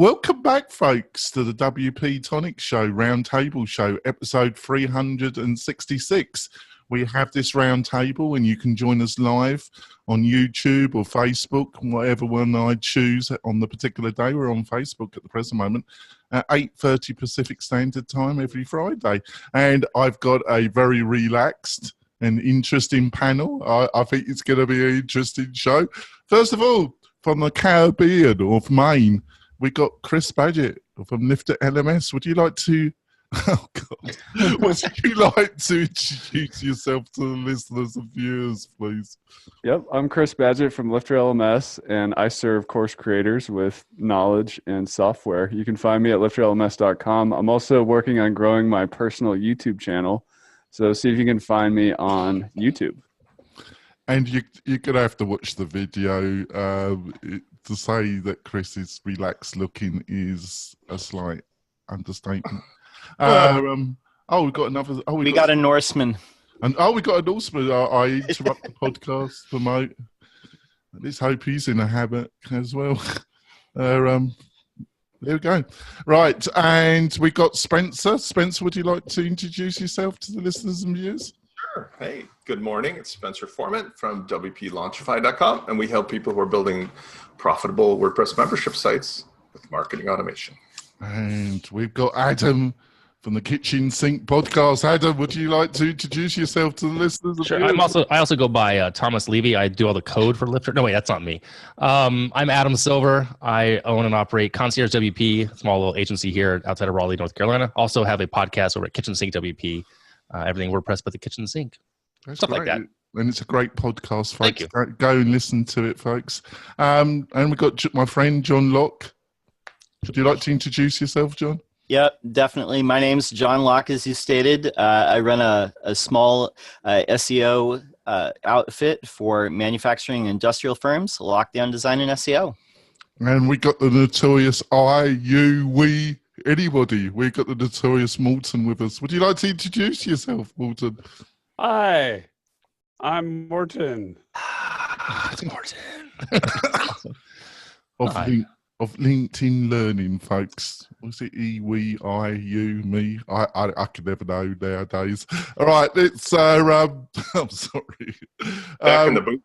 Welcome back, folks, to the WP-Tonic Show, Roundtable Show, episode 366. We have this roundtable, and you can join us live on YouTube or Facebook, whatever one I choose on the particular day. We're on Facebook at the present moment at 8:30 Pacific Standard Time every Friday. And I've got a very relaxed and interesting panel. I think it's going to be an interesting show. First of all, from the Caribbean or from Maine, we got Chris Badgett from Lifter LMS. Would you like to, would you like to introduce yourself to the listeners and viewers, please? Yep, I'm Chris Badgett from Lifter LMS, and I serve course creators with knowledge and software. You can find me at lifterlms.com. I'm also working on growing my personal YouTube channel, so see if you can find me on YouTube. And you're going to have to watch the video. To say that Chris is relaxed looking is a slight understatement. We got another. We got a Norseman. And we got a Norseman. I interrupt the podcast, promote. Let's hope he's in a habit as well. There we go. Right, and we got Spencer. Spencer, would you like to introduce yourself to the listeners and viewers? Sure. Hey, good morning. It's Spencer Foreman from WPLaunchify.com, and we help people who are building profitable WordPress membership sites with marketing automation. And we've got Adam from the Kitchen Sink podcast. Adam, would you like to introduce yourself to the listeners? Sure. I also go by Thomas Levy. I do all the code for Lifter. No, wait, that's not me. I'm Adam Silver. I own and operate Concierge WP, small little agency here outside of Raleigh, North Carolina. Also have a podcast over at Kitchen Sink WP. Everything WordPress but the kitchen sink. That's stuff great. Like that. And it's a great podcast, folks. Thank you. Go and listen to it, folks. And we've got my friend John Locke. Would you like to introduce yourself, John? Yeah, definitely. My name's John Locke, as you stated. I run a small SEO outfit for manufacturing and industrial firms, Lockdown Design and SEO. And we got the notorious we. Anybody? We've got the notorious Morton with us. Would you like to introduce yourself, Morton? Hi, I'm Morton. It's Morton. of LinkedIn Learning, folks. Was it E, we, I, you, me? I can never know nowadays. All right, let's. I'm sorry. Back in the booth.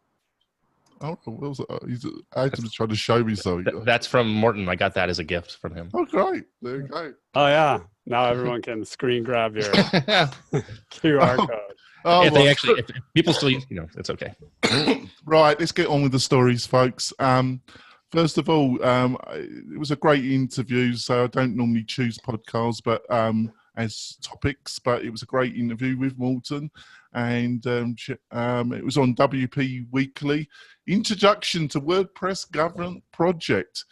Oh, what was it? Adam's trying to show me something. That's from Morton. I got that as a gift from him. Oh, great. There you go. Oh, yeah. Now everyone can screen grab your QR code. If people still use, it's okay. Right, let's get on with the stories, folks. First of all, it was a great interview. So I don't normally choose podcasts, but as topics, but it was a great interview with Morton, and it was on WP Weekly. Introduction to WordPress Government Project.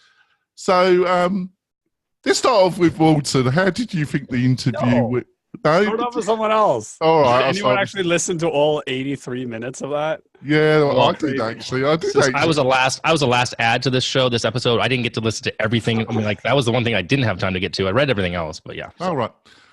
So let's start off with Morton. How did you think the interview went? No, start off with someone else. All right. Did anyone actually listen to all 83 minutes of that? Yeah, I did actually. I was the last add to this show, this episode. I didn't get to listen to everything. I mean, that was the one thing I didn't have time to get to. I read everything else, but yeah. All right.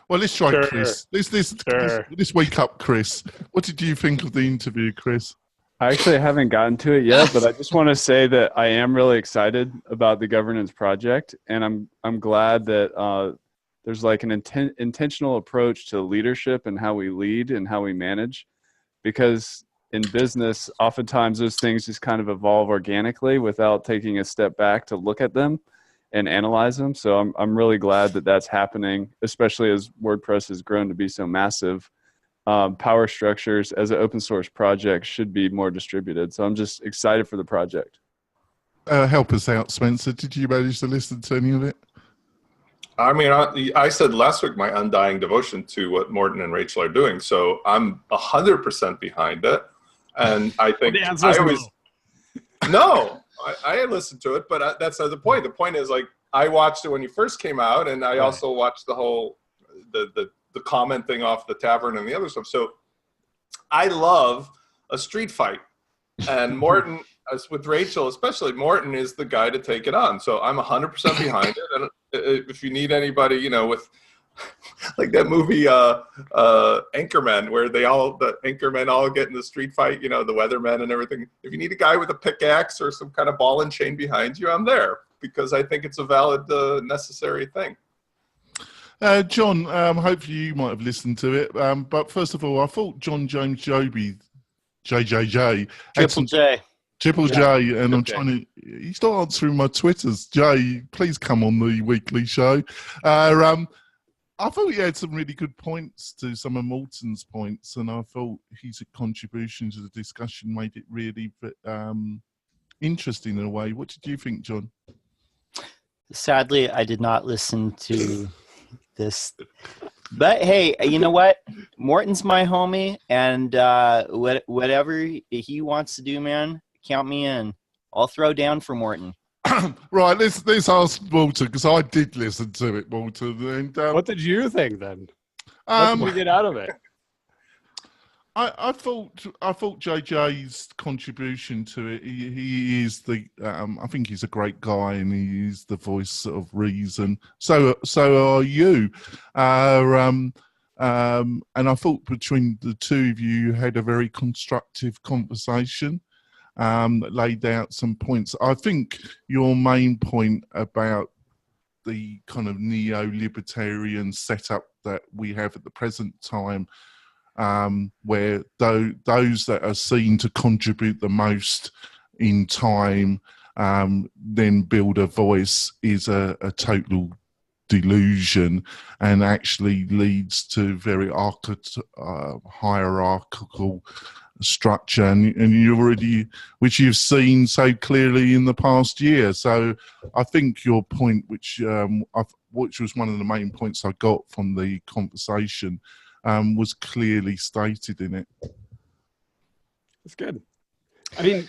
Well, let's try Chris. This wake up, Chris. What did you think of the interview, Chris? I actually haven't gotten to it yet, but I just want to say that I am really excited about the governance project, and I'm glad that there's like an intentional approach to leadership and how we lead and how we manage, because in business, oftentimes those things just kind of evolve organically without taking a step back to look at them and analyze them. So I'm really glad that that's happening, especially as WordPress has grown to be so massive. Power structures as an open source project should be more distributed. So I'm just excited for the project. Help us out, Spencer. Did you manage to listen to any of it? I mean, I said last week my undying devotion to what Morton and Rachel are doing. So I'm 100% behind it. And I think I listened to it, but that's not the point. The point is, like, I watched it when you first came out, and I also watched the whole the comment thing off the tavern and the other stuff. So I love a street fight, and Morton, as with Rachel especially, Morton is the guy to take it on. So I'm 100% behind it. And if you need anybody, with like that movie Anchorman, where the anchormen all get in the street fight, the weathermen and everything. If you need a guy with a pickaxe or some kind of ball and chain behind you, I'm there. because I think it's a valid, necessary thing. John, hopefully you might have listened to it. But first of all, I thought John James Joby, JJJ, Triple J, and I'm trying to. He's not answering my Twitters. Jay, please come on the weekly show. I thought he had some really good points to some of Morton's points, and I thought his contribution to the discussion made it really interesting in a way. What did you think, John? Sadly, I did not listen to this. But hey, you know what? Morton's my homie, and whatever he wants to do, man, count me in. I'll throw down for Morton. Right, let's ask Morton, because I did listen to it, Morton. And, what did you think then? What did you get out of it? I thought JJ's contribution to it. He is the. I think he's a great guy, and he is the voice of reason. So are you. And I thought between the two of you had a very constructive conversation. That laid out some points. I think your main point about the kind of neo-libertarian setup that we have at the present time, where those that are seen to contribute the most in time then build a voice, is a total delusion, and actually leads to very hierarchical structure, and you already, which you've seen so clearly in the past year. So I think your point, which was one of the main points I got from the conversation, was clearly stated in it. It's good. I mean,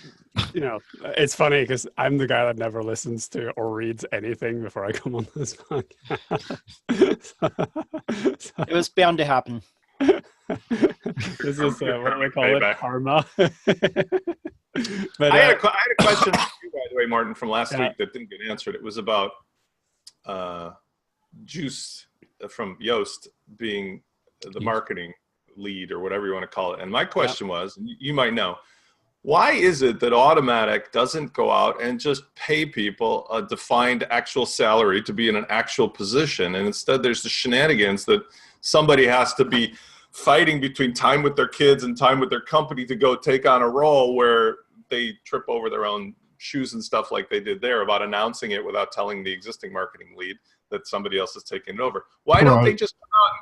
you know, it's funny because I'm the guy that never listens to or reads anything before I come on this podcast. It was bound to happen. This is what do we call it? Karma. But I had a question for you, by the way, Martin, from last week that didn't get answered. It was about Juice from Yoast being the marketing lead, or whatever you want to call it. And my question was, and you might know, why is it that Automatic doesn't go out and just pay people a defined actual salary to be in an actual position, and instead there's the shenanigans that somebody has to be fighting between time with their kids and time with their company to go take on a role where they trip over their own shoes and stuff like they did there about announcing it without telling the existing marketing lead that somebody else is taking it over? Why don't they just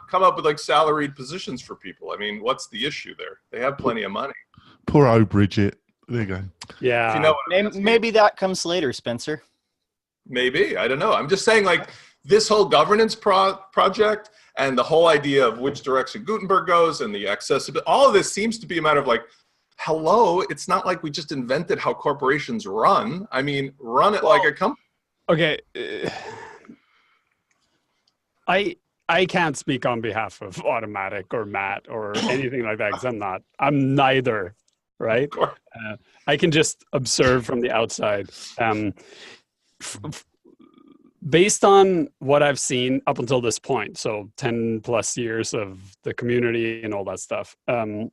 come up with like salaried positions for people? I mean, what's the issue there? They have plenty of money. Poor old Bridget. There you go. Yeah. You know maybe that comes later, Spencer. Maybe. I don't know. I'm just saying, like, this whole governance project and the whole idea of which direction Gutenberg goes and the accessibility, all of this seems to be a matter of like, hello, it's not like we just invented how corporations run. I mean, run it like a company. Okay. I can't speak on behalf of Automatic or Matt or anything like that, because I'm neither, right? I can just observe from the outside. Based on what I've seen up until this point, so 10 plus years of the community and all that stuff, I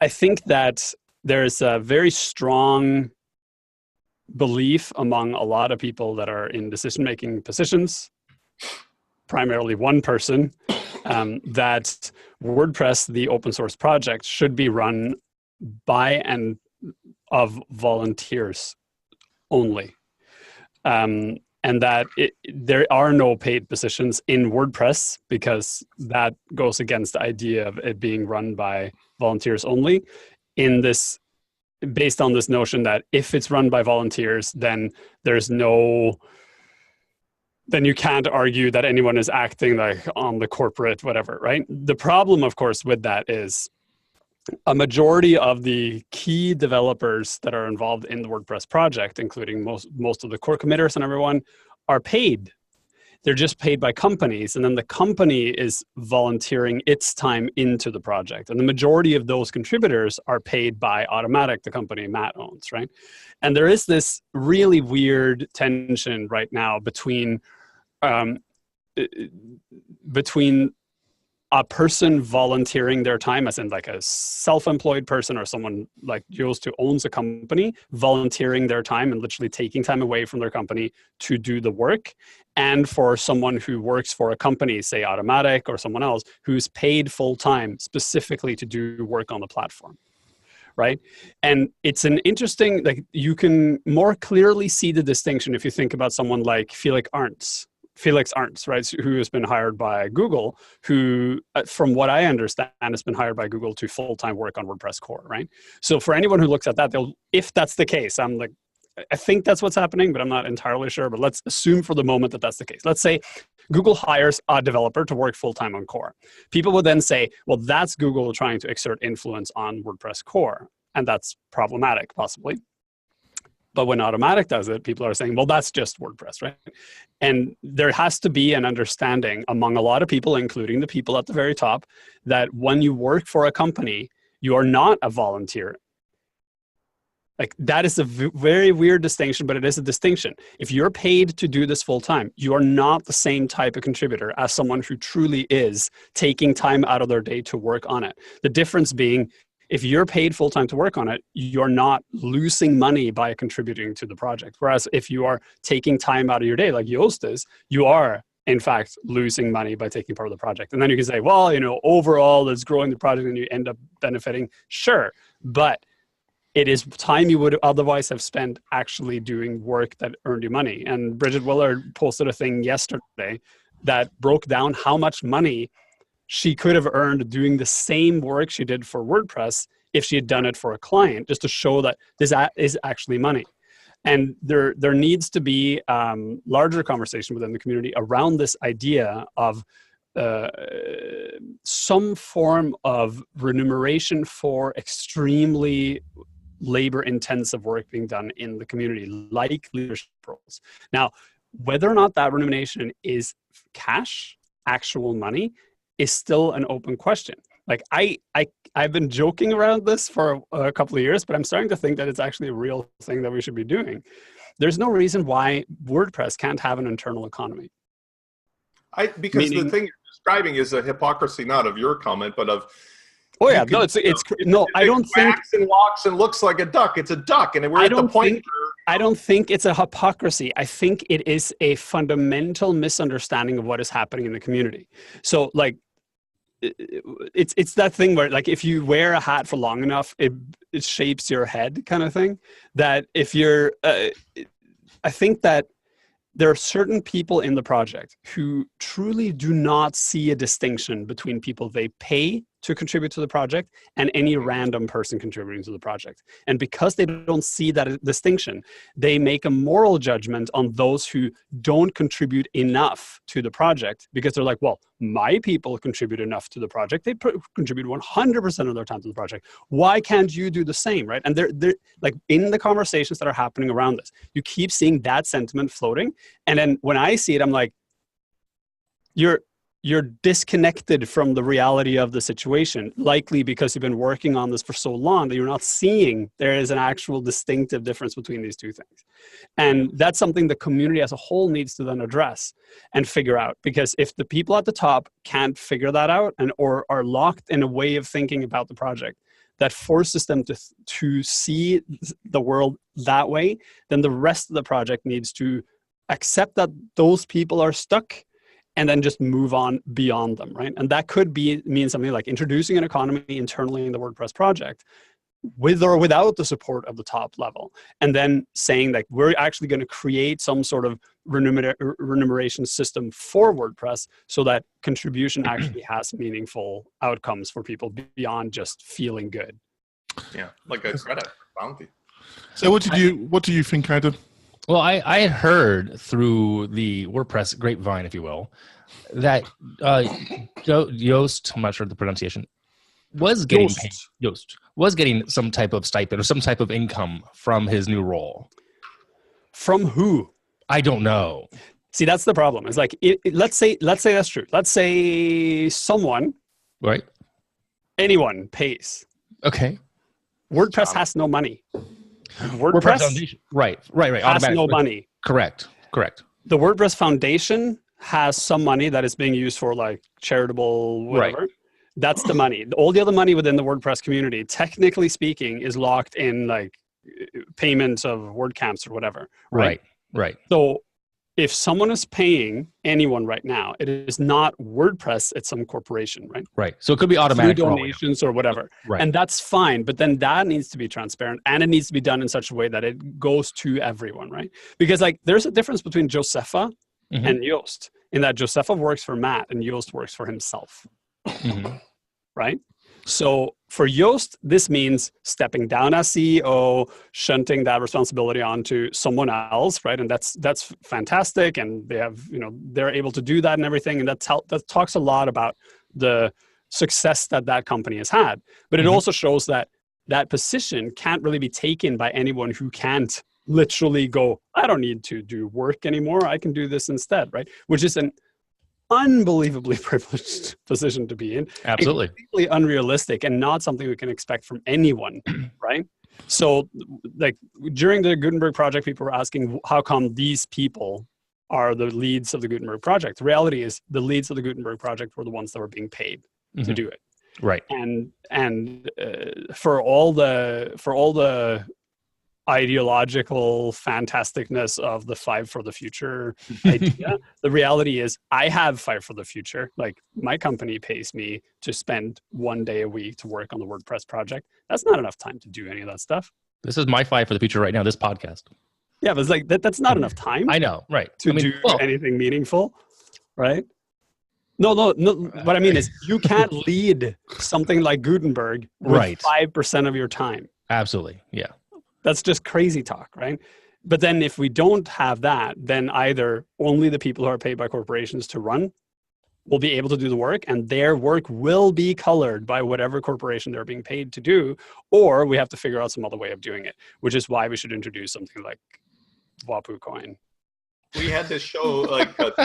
think that there's a very strong belief among a lot of people that are in decision-making positions, primarily one person, that WordPress, the open source project, should be run by and of volunteers only. And that there are no paid positions in WordPress, because that goes against the idea of it being run by volunteers only, based on this notion that if it's run by volunteers, then then you can't argue that anyone is acting like on the corporate whatever, right? The problem, of course, with that is a majority of the key developers that are involved in the WordPress project, including most of the core committers and everyone, are paid. They're just paid by companies, and then the company is volunteering its time into the project. And the majority of those contributors are paid by Automatic, the company Matt owns, right? And there is this really weird tension right now between a person volunteering their time, as in like a self-employed person or someone like Joost who owns a company, volunteering their time and literally taking time away from their company to do the work. And for someone who works for a company, say Automatic or someone else, who's paid full-time specifically to do work on the platform. Right? And it's an interesting, like you can more clearly see the distinction if you think about someone like Felix Arntz, right, who has been hired by Google, who, from what I understand, has been hired by Google to full-time work on WordPress core, right? So for anyone who looks at that, if that's the case, I think that's what's happening, but I'm not entirely sure. But let's assume for the moment that that's the case. Let's say Google hires a developer to work full-time on core. People would then say, well, that's Google trying to exert influence on WordPress core, and that's problematic, possibly. But when Automatic does it, people are saying, well, that's just WordPress, right? And there has to be an understanding among a lot of people, including the people at the very top, that when you work for a company, you are not a volunteer. Like that is a very weird distinction, but it is a distinction. If you're paid to do this full time, you are not the same type of contributor as someone who truly is taking time out of their day to work on it. The difference being, if you're paid full-time to work on it, you're not losing money by contributing to the project. Whereas if you are taking time out of your day, like Joost is, you are, in fact, losing money by taking part of the project. And then you can say, well, overall, it's growing the project and you end up benefiting. Sure, but it is time you would otherwise have spent actually doing work that earned you money. And Bridget Willard posted a thing yesterday that broke down how much money she could have earned doing the same work she did for WordPress if she had done it for a client, just to show that this is actually money. And there needs to be larger conversation within the community around this idea of some form of remuneration for extremely labor-intensive work being done in the community, like leadership roles. Now, whether or not that remuneration is cash, actual money, is still an open question. Like I've been joking around this for a couple of years, but I'm starting to think that it's actually a real thing that we should be doing. There's no reason why WordPress can't have an internal economy. Because the thing you're describing is a hypocrisy, not of your comment, but of. Oh yeah, no, I don't think. Quacks and walks and looks like a duck. It's a duck, and we're at the point. I don't think it's a hypocrisy. I think it is a fundamental misunderstanding of what is happening in the community. So like, it's that thing where like if you wear a hat for long enough, it shapes your head kind of thing. That if you're, I think that there are certain people in the project who truly do not see a distinction between people they pay to contribute to the project and any random person contributing to the project. And because they don't see that distinction, they make a moral judgment on those who don't contribute enough to the project, because they're like, well, my people contribute enough to the project. They contribute 100% of their time to the project. Why can't you do the same, right? And they're like in the conversations that are happening around this, you keep seeing that sentiment floating. And then when I see it, I'm like, you're disconnected from the reality of the situation, likely because you've been working on this for so long that you're not seeing there is an actual distinctive difference between these two things. And that's something the community as a whole needs to then address and figure out. Because if the people at the top can't figure that out or are locked in a way of thinking about the project that forces them to see the world that way, then the rest of the project needs to accept that those people are stuck and then just move on beyond them, right? And that could mean something like introducing an economy internally in the WordPress project with or without the support of the top level. And then saying that we're actually going to create some sort of remuneration system for WordPress so that contribution actually has meaningful outcomes for people beyond just feeling good. Yeah, like a credit bounty. So what do you think, Adam? Well, I had heard through the WordPress grapevine, if you will, that Joost, I'm not sure the pronunciation, was getting paid. Joost was getting some type of stipend or some type of income from his new role. From who? I don't know. See, that's the problem. It's like, let's say that's true. Let's say someone, right? Anyone pays. Okay. WordPress has no money. WordPress Foundation. Right. Has no money. Correct. The WordPress Foundation has some money that is being used for like charitable whatever. That's the money. All the other money within the WordPress community, technically speaking, is locked in like payments of WordCamps or whatever. Right. So if someone is paying anyone right now, it is not WordPress, it's some corporation, right? Right. So it could be automatic through donations or whatever. Right. And that's fine. But then that needs to be transparent and it needs to be done in such a way that it goes to everyone, right? Because like there's a difference between Josepha and Yoast in that Josepha works for Matt and Yoast works for himself. Right? So for Yoast, this means stepping down as CEO, shunting that responsibility onto someone else, right? And that's fantastic. And they have, they're able to do that and everything. And that talks a lot about the success that company has had. But it also shows that that position can't really be taken by anyone who can't literally go, I don't need to do work anymore. I can do this instead, right? Which is an unbelievably privileged position to be in. Absolutely. Completely unrealistic and not something we can expect from anyone, right? So like during the Gutenberg project, people were asking how come these people are the leads of the Gutenberg project. The reality is the leads of the Gutenberg project were the ones that were being paid to do it. Right. And for all the ideological fantasticness of the Five for the Future idea, the reality is I have Five for the Future. Like my company pays me to spend 1 day a week to work on the WordPress project. That's not enough time to do any of that stuff. This is my Five for the Future right now, this podcast. Yeah, but it's like that's not enough time. I know, right. To do anything meaningful, right? No. What I mean is you can't lead something like Gutenberg with 5% of your time. Absolutely, yeah. That's just crazy talk, right? But then if we don't have that, then either only the people who are paid by corporations to run will be able to do the work and their work will be colored by whatever corporation they're being paid to do, or we have to figure out some other way of doing it, which is why we should introduce something like WP Coin. We had this show like 3-4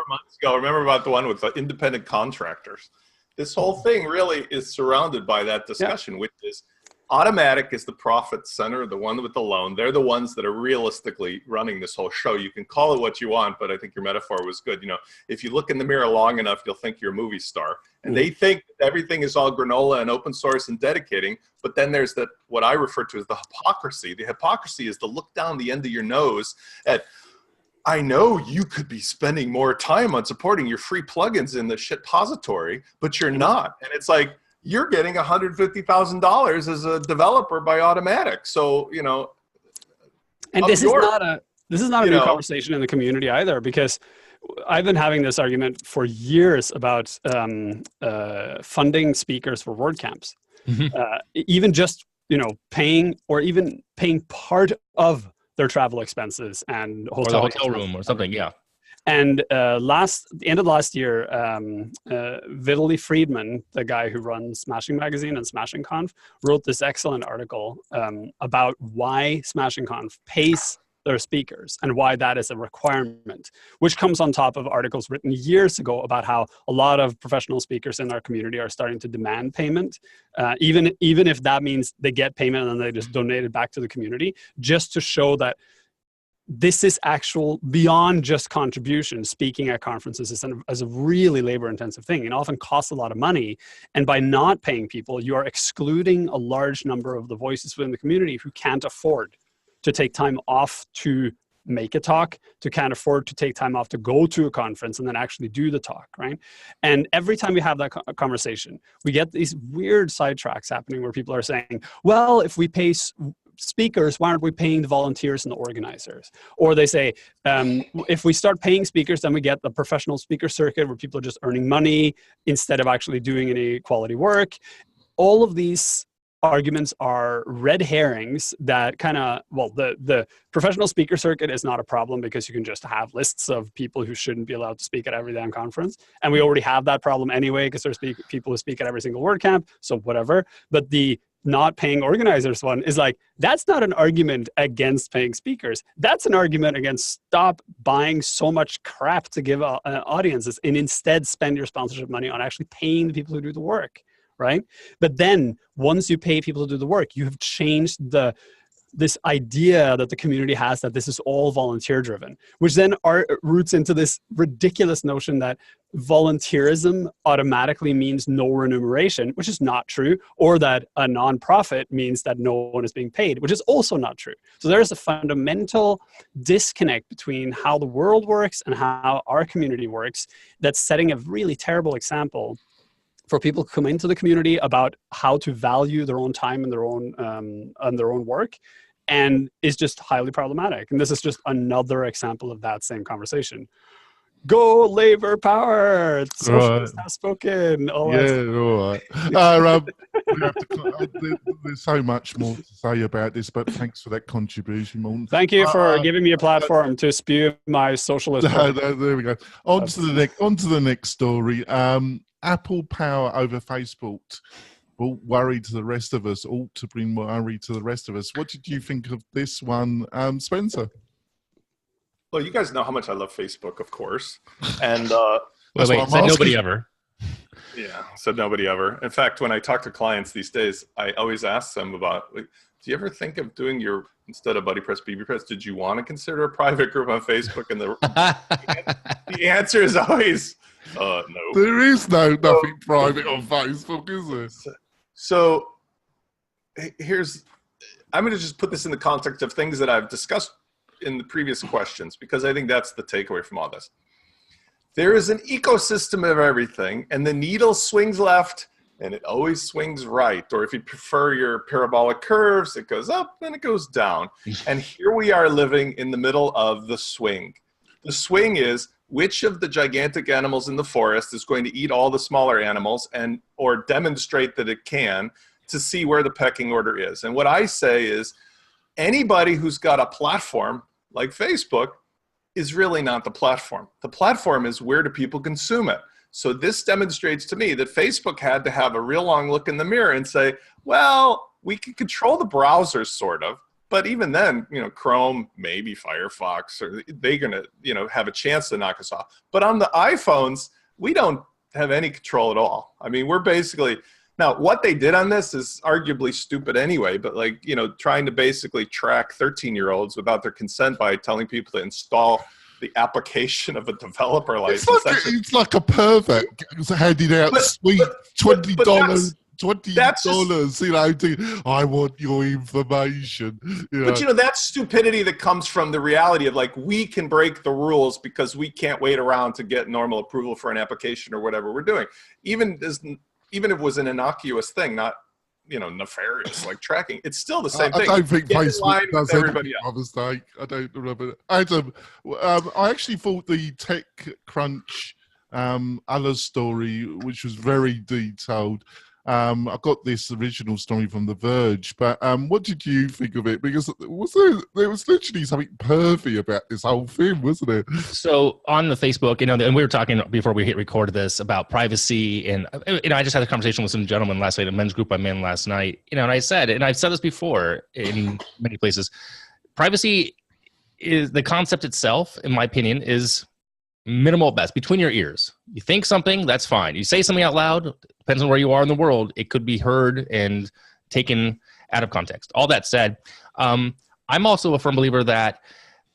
months ago. Remember about the one with the independent contractors? This whole thing really is surrounded by that discussion, which is Automatic is the profit center, the one with the loan. They're the ones that are realistically running this whole show. You can call it what you want, but I think your metaphor was good. If you look in the mirror long enough, you'll think you're a movie star. And they think everything is all granola and open source and dedicating. But then there's what I refer to as the hypocrisy. The hypocrisy is to look down the end of your nose at, I know you could be spending more time on supporting your free plugins in the shitpository, but you're not. And it's like, you're getting $150,000 as a developer by Automatic. So, and this is not a new conversation in the community either, because I've been having this argument for years about funding speakers for WordCamps. Even just, paying part of their travel expenses and hotel room or something. Yeah. And the end of last year, Vitaly Friedman, the guy who runs Smashing Magazine and Smashing Conf, wrote this excellent article about why Smashing Conf pays their speakers and why that is a requirement, which comes on top of articles written years ago about how a lot of professional speakers in our community are starting to demand payment, even if that means they get payment and then they just donate it back to the community, just to show that this is actual beyond just contribution. Speaking at conferences is a really labor-intensive thing and often costs a lot of money. And by not paying people, you are excluding a large number of the voices within the community who can't afford to take time off to make a talk, to can't afford to take time off to go to a conference and then actually do the talk, right? And every time we have that conversation, we get these weird sidetracks happening where people are saying, well, if we pay speakers, why aren't we paying the volunteers and the organizers? Or they say, if we start paying speakers, then we get the professional speaker circuit where people are just earning money instead of actually doing any quality work. All of these arguments are red herrings that the professional speaker circuit is not a problem because you can just have lists of people who shouldn't be allowed to speak at every damn conference. And we already have that problem anyway because there's people who speak at every single WordCamp, so whatever. But the not paying organizers one is like, that's not an argument against paying speakers. That's an argument against stop buying so much crap to give audiences and instead spend your sponsorship money on actually paying the people who do the work, right? But then once you pay people to do the work, you have changed the this idea that the community has that this is all volunteer driven, which then roots into this ridiculous notion that volunteerism automatically means no remuneration, which is not true, or that a nonprofit means that no one is being paid, which is also not true. So there's a fundamental disconnect between how the world works and how our community works that's setting a really terrible example for people who come into the community about how to value their own time and their own work, and is just highly problematic. And this is just another example of that same conversation. Go labor power! Socialists have spoken. All right. There's so much more to say about this, but thanks for that contribution, Morten. Thank you for giving me a platform to spew my socialist. There we go. On to the next story. Apple power over Facebook brought worry to the rest of us, ought to bring worry to the rest of us. What did you think of this one, Spencer? Well, you guys know how much I love Facebook, of course. And said nobody ever. Yeah, said nobody ever. In fact, when I talk to clients these days, I always ask them about, like, do you ever think of doing your, instead of BuddyPress, BBPress, did you want to consider a private group on Facebook? And the answer is always, no. There is nothing private on Facebook, is there? So I'm going to just put this in the context of things that I've discussed in the previous questions, because I think that's the takeaway from all this. There is an ecosystem of everything, and the needle swings left and it always swings right. Or if you prefer your parabolic curves, it goes up and it goes down. And here we are living in the middle of the swing. The swing is which of the gigantic animals in the forest is going to eat all the smaller animals or demonstrate that it can, to see where the pecking order is. And what I say is anybody who's got a platform like Facebook is really not the platform. The platform is where do people consume it. So this demonstrates to me that Facebook had to have a real long look in the mirror and say, well, we can control the browsers sort of, but even then, Chrome, maybe Firefox, or they're going to, have a chance to knock us off. But on the iPhones, we don't have any control at all. I mean, we're basically, now what they did on this is arguably stupid anyway, but trying to basically track 13-year-olds without their consent by telling people to install the application of a developer license. It's like a pervert handing out sweet $20. $20, I want your information. But that's stupidity that comes from the reality of we can break the rules because we can't wait around to get normal approval for an application or whatever we're doing. Even if it was an innocuous thing, not nefarious like tracking, it's still the same thing. I don't think Facebook does everybody a mistake. I don't remember. Adam, I actually thought the TechCrunch other story, which was very detailed. I got this original story from The Verge, but what did you think of it? Because there was literally something pervy about this whole thing, wasn't it? So on the Facebook, and we were talking before we hit record of this about privacy, and I just had a conversation with some gentlemen last night, a men's group I'm in last night, and I said, and I've said this before in many places, privacy is the concept itself, in my opinion, is minimal at best, between your ears. You think something, that's fine. You say something out loud, depends on where you are in the world, it could be heard and taken out of context. All that said, I'm also a firm believer that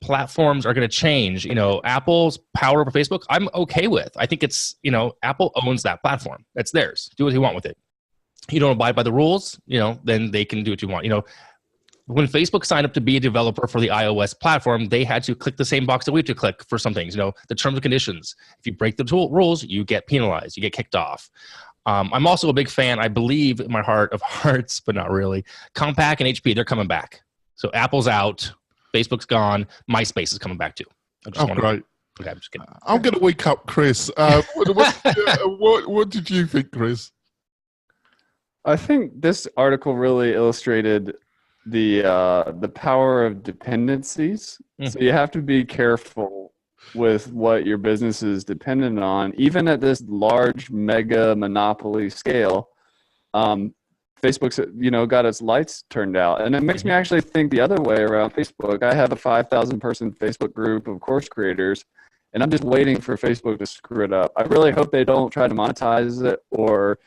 platforms are going to change. Apple's power over Facebook, I'm okay with. I think it's, Apple owns that platform. That's theirs. Do what you want with it. You don't abide by the rules, then they can do what you want. When Facebook signed up to be a developer for the iOS platform, they had to click the same box that we have to click for some things. The terms and conditions. If you break the rules, you get penalized. You get kicked off. I'm also a big fan, I believe in my heart of hearts, but not really. Compaq and HP, they're coming back. So Apple's out. Facebook's gone. MySpace is coming back too. Great. Okay, I'm just kidding. I'm going to wake up Chris. What did you think, Chris? I think this article really illustrated the power of dependencies. Mm-hmm. So you have to be careful with what your business is dependent on, even at this large mega monopoly scale. Facebook's got its lights turned out, and it makes me actually think the other way around Facebook. I have a 5,000 person Facebook group of course creators, and I'm just waiting for Facebook to screw it up. I really hope they don't try to monetize it or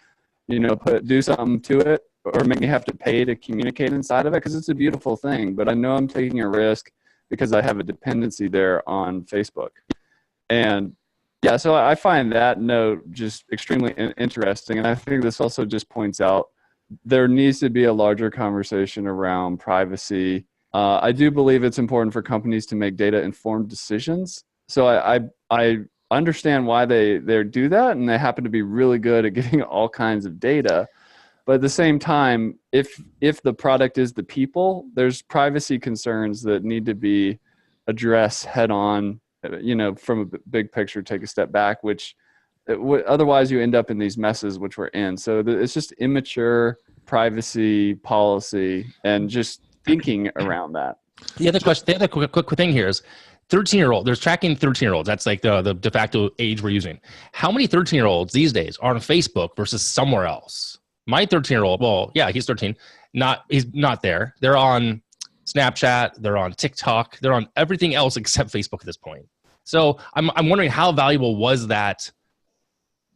do something to it. or make me have to pay to communicate inside of it, because it's a beautiful thing, but I know I'm taking a risk because I have a dependency there on Facebook. And yeah, so I find that note just extremely interesting. And I think this also just points out there needs to be a larger conversation around privacy. I do believe it's important for companies to make data-informed decisions. So I understand why they do that, and they happen to be really good at getting all kinds of data. But at the same time, if the product is the people, there's privacy concerns that need to be addressed head on, from a big picture, take a step back, which otherwise you end up in these messes which we're in. So it's just immature privacy policy and just thinking around that. The other quick thing here is 13-year-old. There's tracking 13-year-olds. That's like the de facto age we're using. How many 13-year-olds these days are on Facebook versus somewhere else? My 13-year-old, well, yeah, he's 13. He's not there. They're on Snapchat. They're on TikTok. They're on everything else except Facebook at this point. So I'm wondering, how valuable was that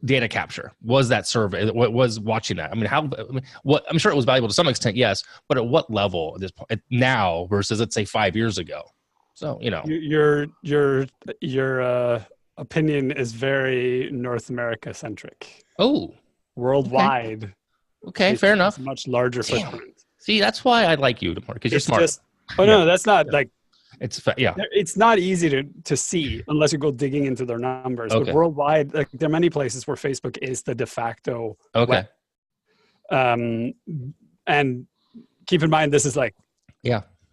data capture? Was that survey? What was watching that? I mean, I'm sure it was valuable to some extent, yes, but at what level at this point now versus, let's say, 5 years ago? So, your opinion is very North America centric. Oh, worldwide. Okay, fair enough. Much larger footprint. See, that's why I like you more, because you're smart. No, that's not like. It's not easy to see unless you go digging into their numbers. Okay. But worldwide, like, there are many places where Facebook is the de facto. Okay. Web. And keep in mind, this is like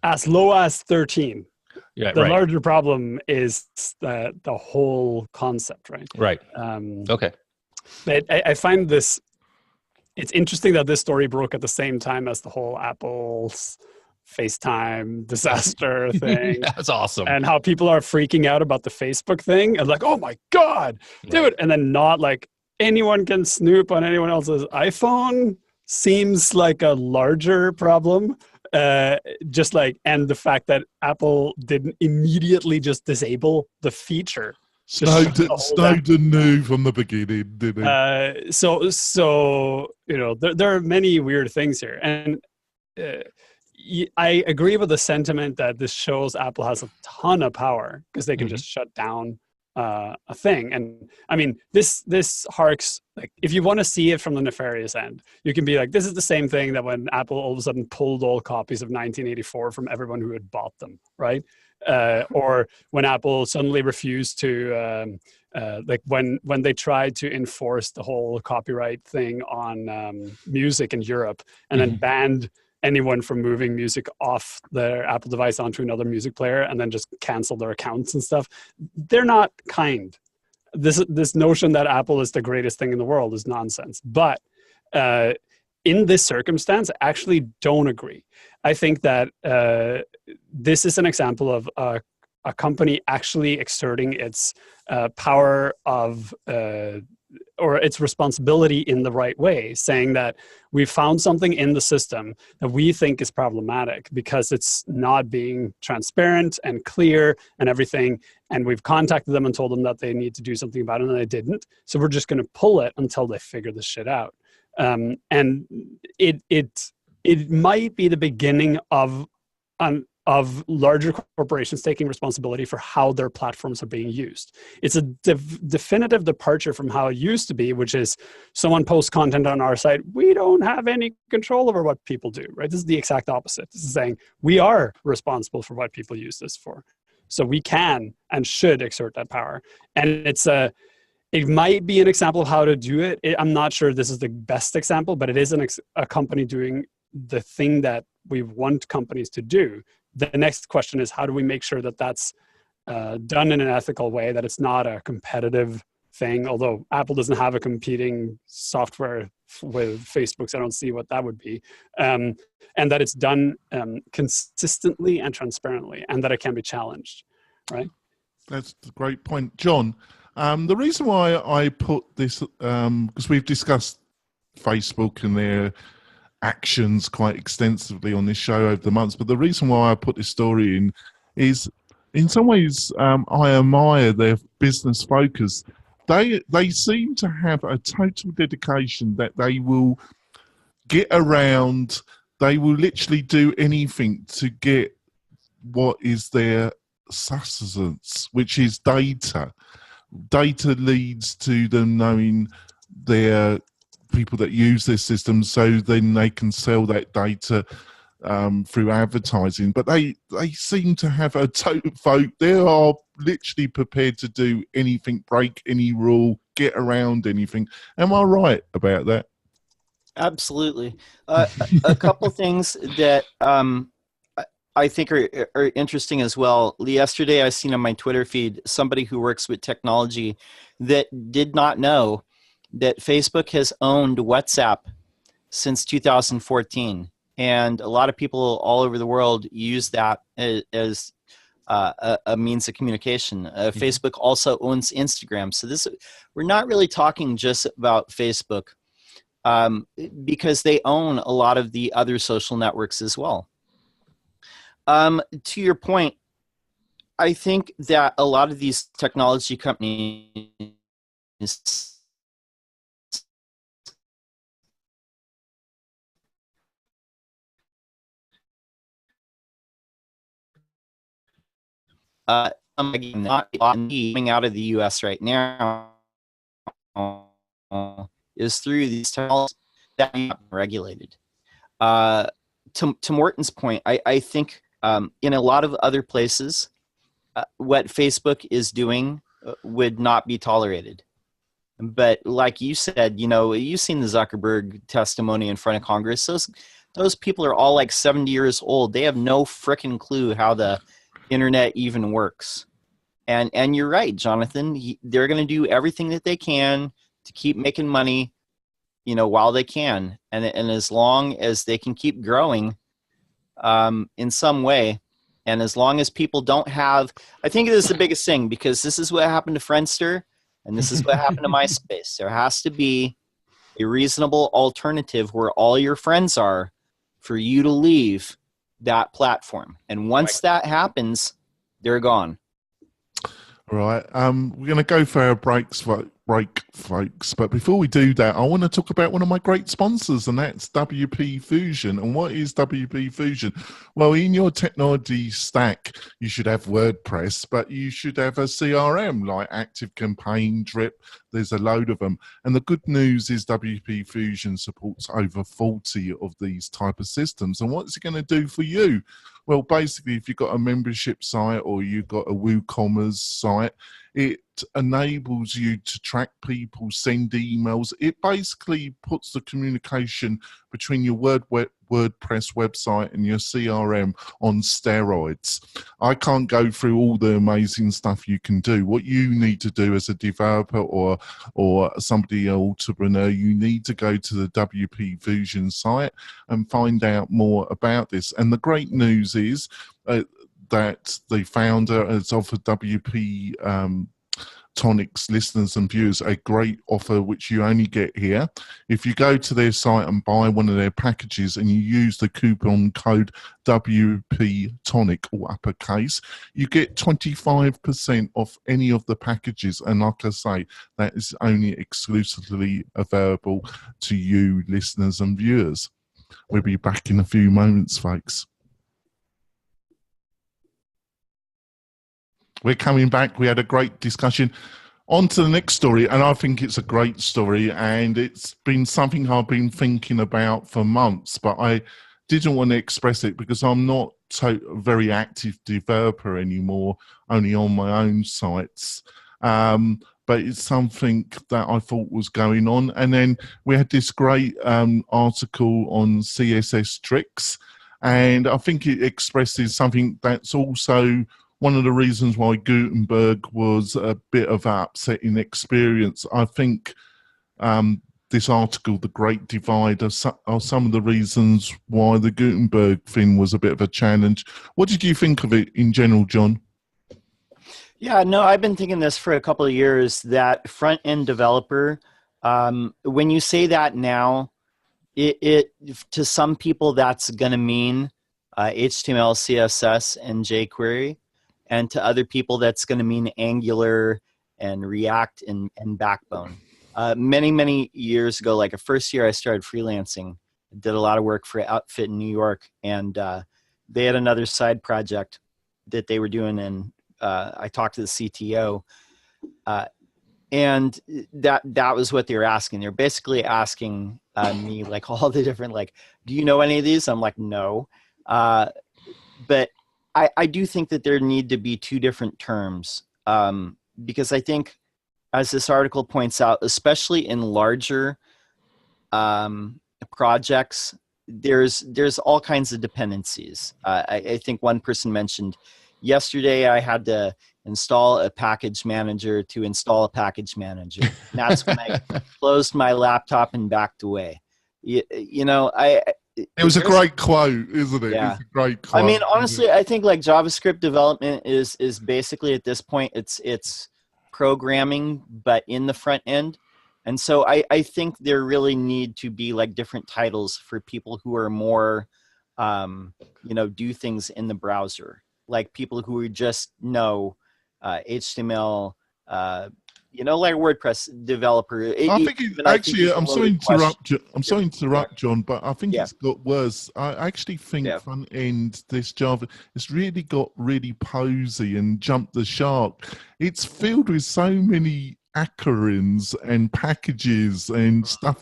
as low as 13. Yeah, the larger problem is the whole concept, right? Right. Okay. But I find this. It's interesting that this story broke at the same time as the whole Apple's FaceTime disaster thing. That's awesome. And how people are freaking out about the Facebook thing and like, oh my God, dude. Right. And then not like anyone can snoop on anyone else's iPhone seems like a larger problem. And the fact that Apple didn't immediately just disable the feature. Snowden knew from the beginning, didn't he? So there are many weird things here. And I agree with the sentiment that this shows Apple has a ton of power because they can just shut down a thing. And I mean, this harks, like, if you want to see it from the nefarious end, you can be like, this is the same thing that when Apple all of a sudden pulled all copies of 1984 from everyone who had bought them, right? Or when Apple suddenly refused to, when they tried to enforce the whole copyright thing on music in Europe and then banned anyone from moving music off their Apple device onto another music player and then just cancel their accounts and stuff. They're not kind. This notion that Apple is the greatest thing in the world is nonsense. But in this circumstance, I actually don't agree. I think that this is an example of a company actually exerting its power of or its responsibility in the right way, saying that we found something in the system that we think is problematic because it's not being transparent and clear and everything. And we've contacted them and told them that they need to do something about it, and they didn't. So we're just going to pull it until they figure this shit out. And it might be the beginning of larger corporations taking responsibility for how their platforms are being used. It's a definitive departure from how it used to be, which is someone posts content on our site. We don't have any control over what people do, right? This is the exact opposite. This is saying we are responsible for what people use this for. So we can and should exert that power. And it might be an example of how to do it. I'm not sure this is the best example, but it is a company doing the thing that we want companies to do. The next question is, how do we make sure that that's done in an ethical way, that it's not a competitive thing, although Apple doesn't have a competing software with Facebook, so I don't see what that would be, and that it's done consistently and transparently, and that it can be challenged, right? That's a great point. John, the reason why I put this, because we've discussed Facebook and their actions quite extensively on this show over the months, but the reason why I put this story in is, in some ways, I admire their business focus. They seem to have a total dedication that they will get around. They will literally do anything to get what is their sustenance, which is data. Data leads to them knowing their people that use their system, so then they can sell that data through advertising. But they seem to have a total vote. They are literally prepared to do anything, break any rule, get around anything. Am I right about that? Absolutely. A couple things that I think are interesting as well. Yesterday, I seen on my Twitter feed somebody who works with technology that did not know that Facebook has owned WhatsApp since 2014. And a lot of people all over the world use that as a means of communication. Facebook also owns Instagram. So we're not really talking just about Facebook, because they own a lot of the other social networks as well. To your point, I think that a lot of these technology companies not coming out of the U.S. right now is through these technologies that are not regulated. To Morton's point, I think in a lot of other places, what Facebook is doing would not be tolerated. But like you said, you've seen the Zuckerberg testimony in front of Congress. Those people are all like 70 years old. They have no frickin' clue how the internet even works. And you're right, Jonathan. They're going to do everything that they can to keep making money, while they can. And as long as they can keep growing in some way, and as long as people don't have, I think this is the biggest thing, because this is what happened to Friendster, and this is what happened to MySpace. There has to be a reasonable alternative where all your friends are for you to leave that platform. And once that happens, they're gone. Right. We're going to go for our break, folks. But before we do that, I want to talk about one of my great sponsors, and that's WP Fusion. And what is WP Fusion? Well, in your technology stack, you should have WordPress, but you should have a CRM like ActiveCampaign, Drip. There's a load of them. And the good news is WP Fusion supports over 40 of these type of systems. And what's it going to do for you? Well, basically, if you've got a membership site or you've got a WooCommerce site, it enables you to track people, send emails. It basically puts the communication between your WordPress website and your CRM on steroids. I can't go through all the amazing stuff you can do. What you need to do as a developer or somebody, an entrepreneur, you need to go to the WP Fusion site and find out more about this. And the great news is that the founder has offered WP Tonic's listeners and viewers a great offer which you only get here. If you go to their site and buy one of their packages and you use the coupon code WP-Tonic, all uppercase, you get 25% off any of the packages. And like I say, that is only exclusively available to you listeners and viewers. We'll be back in a few moments, folks. We're coming back. We had a great discussion. On to the next story, and I think it's a great story, and it's been something I've been thinking about for months, but I didn't want to express it because I'm not a very active developer anymore, only on my own sites. But it's something that I thought was going on. And then we had this great article on CSS tricks, and I think it expresses something that's also one of the reasons why Gutenberg was a bit of an upsetting experience. I think this article, The Great Divide, are some of the reasons why the Gutenberg thing was a bit of a challenge. What did you think of it in general, John? Yeah, no, I've been thinking this for a couple of years, that front-end developer, when you say that now, it to some people that's going to mean HTML, CSS, and jQuery. And to other people, that's going to mean Angular and React and Backbone. Many years ago, like a first year I started freelancing, did a lot of work for an outfit in New York, and they had another side project that they were doing, and I talked to the CTO, and that was what they were asking. They're basically asking me like all the different, like, do you know any of these? I'm like, no. But I do think that there need to be two different terms, because I think, as this article points out, especially in larger projects, there's all kinds of dependencies. I think one person mentioned yesterday I had to install a package manager to install a package manager. And that's when I closed my laptop and backed away. You know, it was a great quote, isn't it? Yeah. It's a great quote. I mean, honestly, I think like JavaScript development is basically at this point, it's programming, but in the front end. And so I think there really need to be like different titles for people who are more, you know, do things in the browser, like people who just know HTML, you know, like WordPress developer. I think I'm sorry to interrupt, John, but I think it's got worse. I actually think front end, this Java, it's really got really posy and jumped the shark. It's filled with so many acronyms and packages and stuff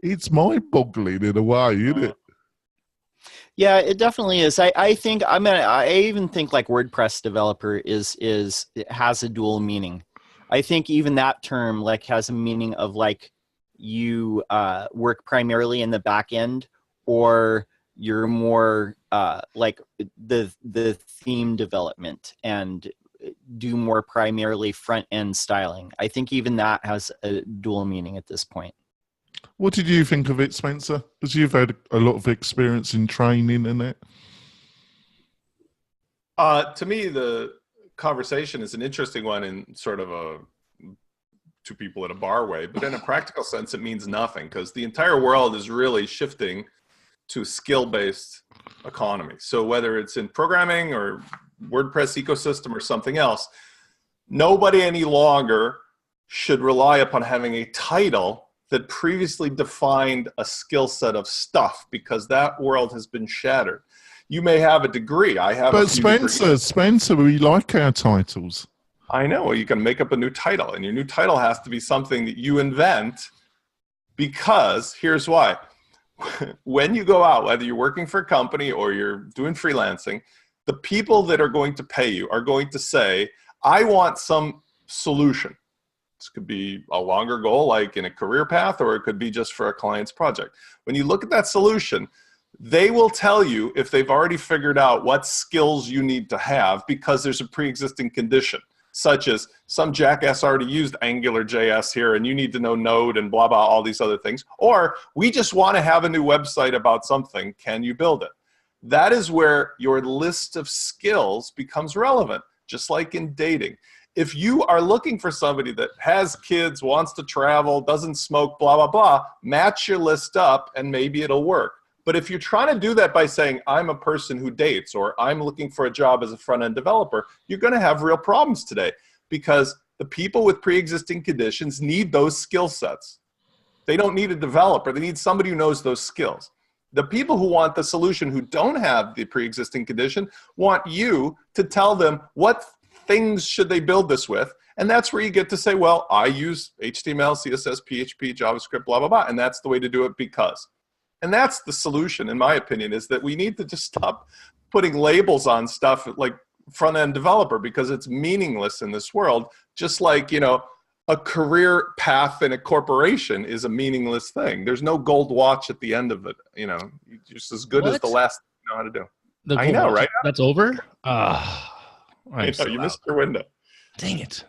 it's mind-boggling in a way, isn't it? Yeah, it definitely is. I think, I mean, I even think like WordPress developer it has a dual meaning. I think even that term like has a meaning of like you work primarily in the back end, or you're more like the theme development and do more primarily front end styling. I think even that has a dual meaning at this point. What did you think of it, Spencer? Because you've had a lot of experience in training and that. To me, the conversation is an interesting one in sort of a two people at a bar way, but in a practical sense, it means nothing, because the entire world is really shifting to skill-based economy. So whether it's in programming or WordPress ecosystem or something else, nobody any longer should rely upon having a title that previously defined a skill set of stuff, because that world has been shattered. You may have a degree. I have. But Spencer, we like our titles. I know. You can make up a new title, and your new title has to be something that you invent, because here's why. When you go out, whether you're working for a company or you're doing freelancing, the people that are going to pay you are going to say, I want some solution. This could be a longer goal, like in a career path, or it could be just for a client's project. When you look at that solution, they will tell you if they've already figured out what skills you need to have, because there's a pre-existing condition, such as some jackass already used AngularJS here and you need to know Node and blah, blah, all these other things. Or we just want to have a new website about something. Can you build it? That is where your list of skills becomes relevant, just like in dating. If you are looking for somebody that has kids, wants to travel, doesn't smoke, blah, blah, blah, match your list up and maybe it'll work. But if you're trying to do that by saying, I'm a person who dates, or I'm looking for a job as a front-end developer, you're going to have real problems today, because the people with pre-existing conditions need those skill sets. They don't need a developer. They need somebody who knows those skills. The people who want the solution, who don't have the pre-existing condition, want you to tell them what things should they build this with. And that's where you get to say, well, I use HTML, CSS, PHP, JavaScript, blah, blah, blah. And that's the way to do it, because. And that's the solution, in my opinion, is that we need to just stop putting labels on stuff like front-end developer, because it's meaningless in this world. Just like, you know, a career path in a corporation is a meaningless thing. There's no gold watch at the end of it. You know, you're just as good as the last thing you know how to do. I know, right? That's over? You missed your window. Dang it.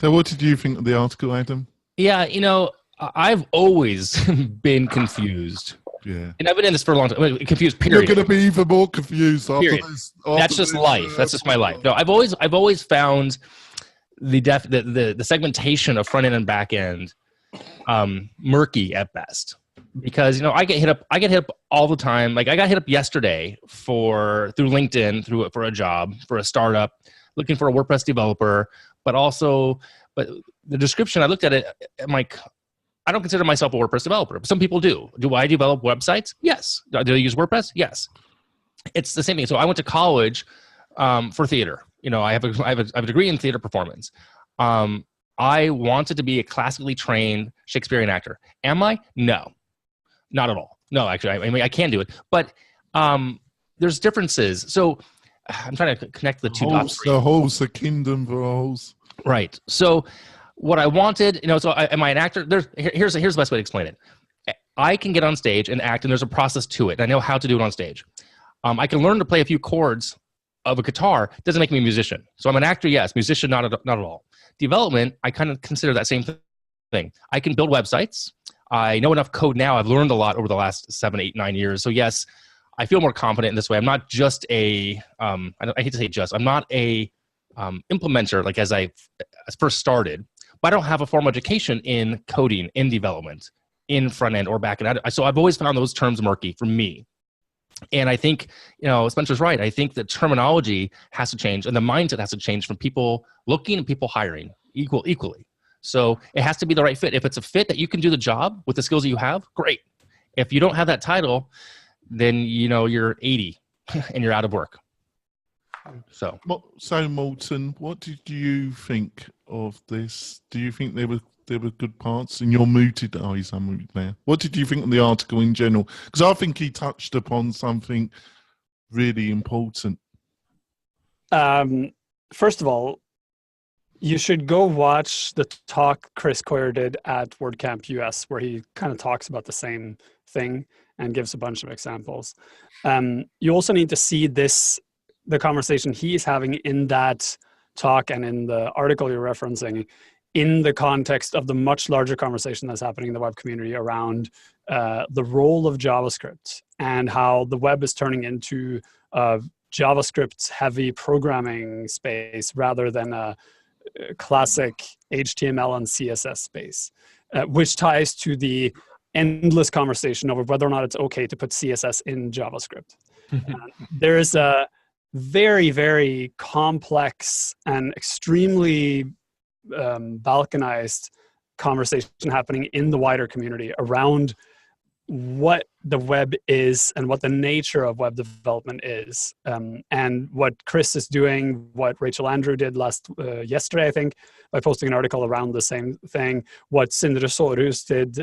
So what did you think of the article, Adam? Yeah, you know, I've always been confused. Yeah. And I've been in this for a long time. Confused, period. You're going to be even more confused after this. That's just life. That's just my life. No, I've always found the segmentation of front end and back end murky at best, because, you know, I get hit up all the time. Like, I got hit up yesterday through LinkedIn for a job for a startup looking for a WordPress developer, but the description, I looked at it, I'm like, I don't consider myself a WordPress developer, but some people do. Do I develop websites? Yes. Do I use WordPress? Yes. It's the same thing. So I went to college for theater. I have a degree in theater performance. I wanted to be a classically trained Shakespearean actor. Am I? No, not at all. No, actually, I mean, I can do it, but there's differences. So I'm trying to connect the two dots. The kingdom for holes. Right. So what I wanted, am I an actor? Here's the best way to explain it. I can get on stage and act, and there's a process to it. And I know how to do it on stage. I can learn to play a few chords of a guitar. Doesn't make me a musician. So I'm an actor, yes. Musician, not at all. Development, I kind of consider that same thing. I can build websites. I know enough code now. I've learned a lot over the last 7, 8, 9 years. So yes, I feel more confident in this way. I'm not just I hate to say just, I'm not a implementer like as I first started, but I don't have a formal education in coding, in development, in front end or back end. So I've always found those terms murky for me. And I think, Spencer's right. I think the terminology has to change and the mindset has to change from people looking and people hiring equally. So it has to be the right fit. If it's a fit that you can do the job with the skills that you have, great. If you don't have that title, then, you're 80 and you're out of work. So Morten, what did you think of this? Do you think there were good parts? And you're muted. Oh, he's unmuted now. What did you think of the article in general? Because I think he touched upon something really important. First of all, you should go watch the talk Chris Coyer did at WordCamp US, where he kind of talks about the same thing and gives a bunch of examples. You also need to see the conversation he's having in that talk and in the article you're referencing in the context of the much larger conversation that's happening in the web community around the role of JavaScript and how the web is turning into a JavaScript-heavy programming space rather than a classic HTML and CSS space, which ties to the endless conversation over whether or not it's okay to put CSS in JavaScript. There is a very, very complex and extremely balkanized conversation happening in the wider community around what the web is and what the nature of web development is. And what Chris is doing, what Rachel Andrew did yesterday, I think, by posting an article around the same thing, what Sindre Sorhus did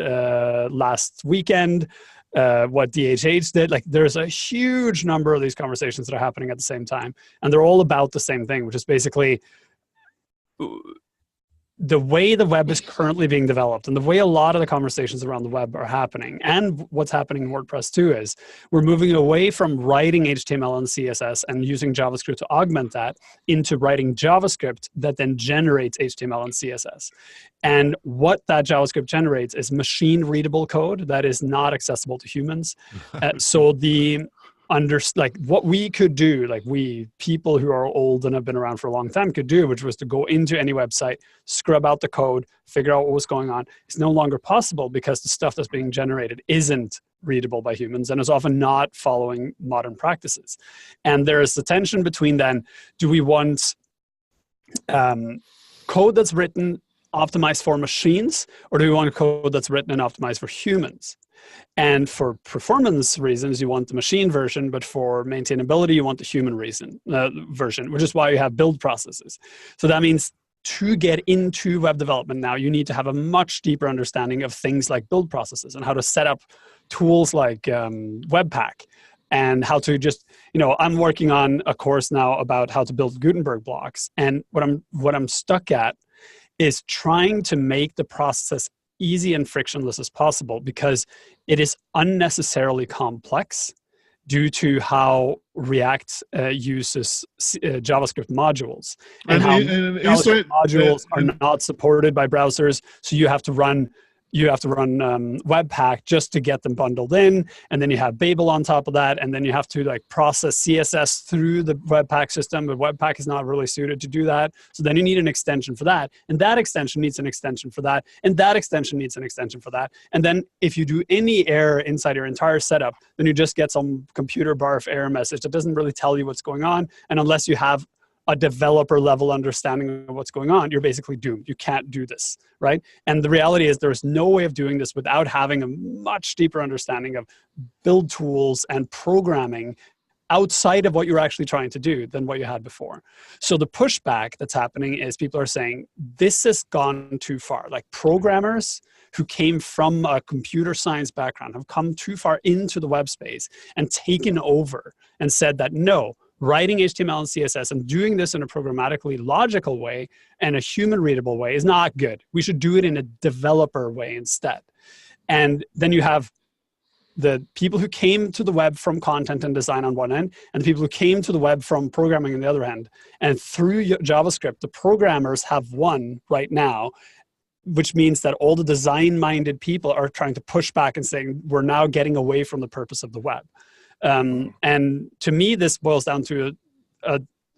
last weekend, what DHH did. Like, there's a huge number of these conversations that are happening at the same time. And they're all about the same thing, which is basically the way the web is currently being developed and the way a lot of the conversations around the web are happening, and what's happening in WordPress too, is we're moving away from writing HTML and CSS and using JavaScript to augment that into writing JavaScript that then generates HTML and CSS. And what that JavaScript generates is machine readable code that is not accessible to humans. So what we could do, like we people who are old and have been around for a long time could do, which was to go into any website, scrub out the code, figure out what was going on. It's no longer possible because the stuff that's being generated isn't readable by humans and is often not following modern practices. And there is the tension between then, do we want code that's written optimized for machines, or do we want code that's written and optimized for humans? And for performance reasons, you want the machine version, but for maintainability, you want the human version, which is why you have build processes. So that means to get into web development now, you need to have a much deeper understanding of things like build processes and how to set up tools like Webpack, and how to just, I'm working on a course now about how to build Gutenberg blocks. And what I'm stuck at is trying to make the process easy and frictionless as possible, because it is unnecessarily complex due to how React uses JavaScript modules, and how JavaScript modules are not supported by browsers. So you have to run Webpack just to get them bundled in, and then you have Babel on top of that, and then you have to process CSS through the Webpack system, but Webpack is not really suited to do that. So then you need an extension for that, and that extension needs an extension for that, and that extension needs an extension for that. And then if you do any error inside your entire setup, then you just get some computer barf error message that doesn't really tell you what's going on. And unless you have a developer level understanding of what's going on, you're basically doomed. You can't do this, right? And the reality is there's no way of doing this without having a much deeper understanding of build tools and programming outside of what you're actually trying to do than what you had before. So the pushback that's happening is people are saying, this has gone too far. Like programmers who came from a computer science background have come too far into the web space and taken over and said that, no, writing HTML and CSS and doing this in a programmatically logical way and a human readable way is not good. We should do it in a developer way instead. And then you have the people who came to the web from content and design on one end, and the people who came to the web from programming on the other end. And through JavaScript, the programmers have won right now, which means that all the design-minded people are trying to push back and saying, we're now getting away from the purpose of the web. And to me, this boils down to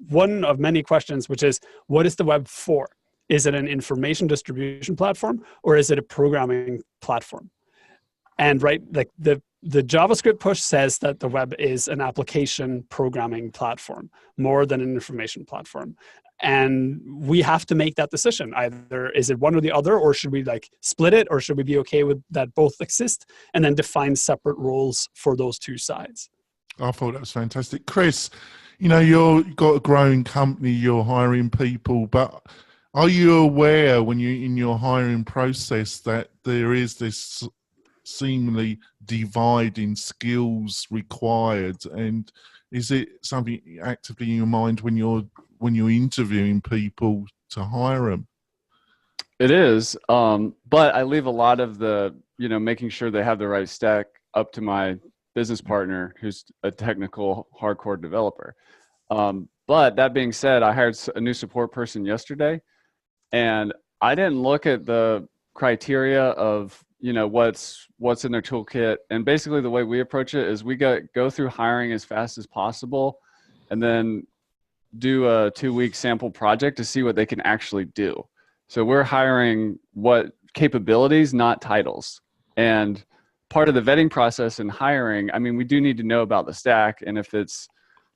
one of many questions, which is, what is the web for? Is it an information distribution platform, or is it a programming platform? And right, like the JavaScript push says that the web is an application programming platform more than an information platform. And we have to make that decision. Either is it one or the other, or should we like split it, or should we be okay with that both exist and then define separate roles for those two sides? I thought that was fantastic. Chris, you know, you've got a growing company, you're hiring people, but are you aware when you're in your hiring process that there is this seemingly dividing skills required, and is it something actively in your mind when you're interviewing people to hire them? It is, but I leave a lot of the, making sure they have the right stack up to my business partner, who's a technical hardcore developer. But that being said, I hired a new support person yesterday, and I didn't look at the criteria of what's in their toolkit. And basically the way we approach it is we go through hiring as fast as possible, and then do a 2-week sample project to see what they can actually do. So we're hiring what capabilities, not titles. And part of the vetting process in hiring, I mean, we do need to know about the stack, and if it's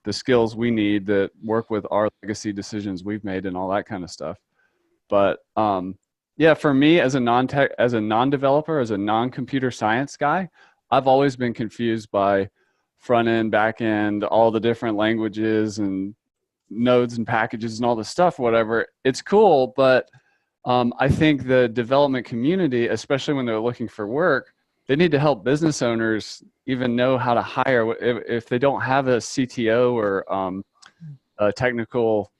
the skills we need that work with our legacy decisions we've made and all that kind of stuff. But yeah, for me as a non-developer, as a non-computer science guy, I've always been confused by front end, back end, all the different languages and nodes and packages and all the stuff, whatever. It's cool, but I think the development community, especially when they're looking for work, they need to help business owners even know how to hire. If they don't have a CTO or a technical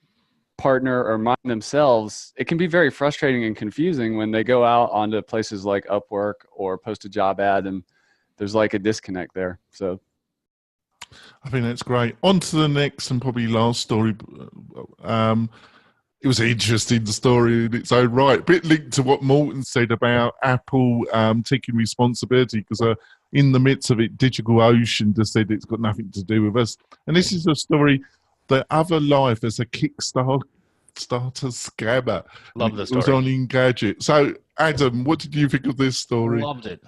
partner or mind themselves, it can be very frustrating and confusing when they go out onto places like Upwork or post a job ad and there's like a disconnect there. So I think that's great. On to the next and probably last story. It was an interesting story in its own right. A bit linked to what Morten said about Apple taking responsibility, because in the midst of it, DigitalOcean just said it's got nothing to do with us. And this is a story that Other Life as a Kickstarter scammer. Love this story. It was on Engadget. So, Adam, what did you think of this story? Loved it.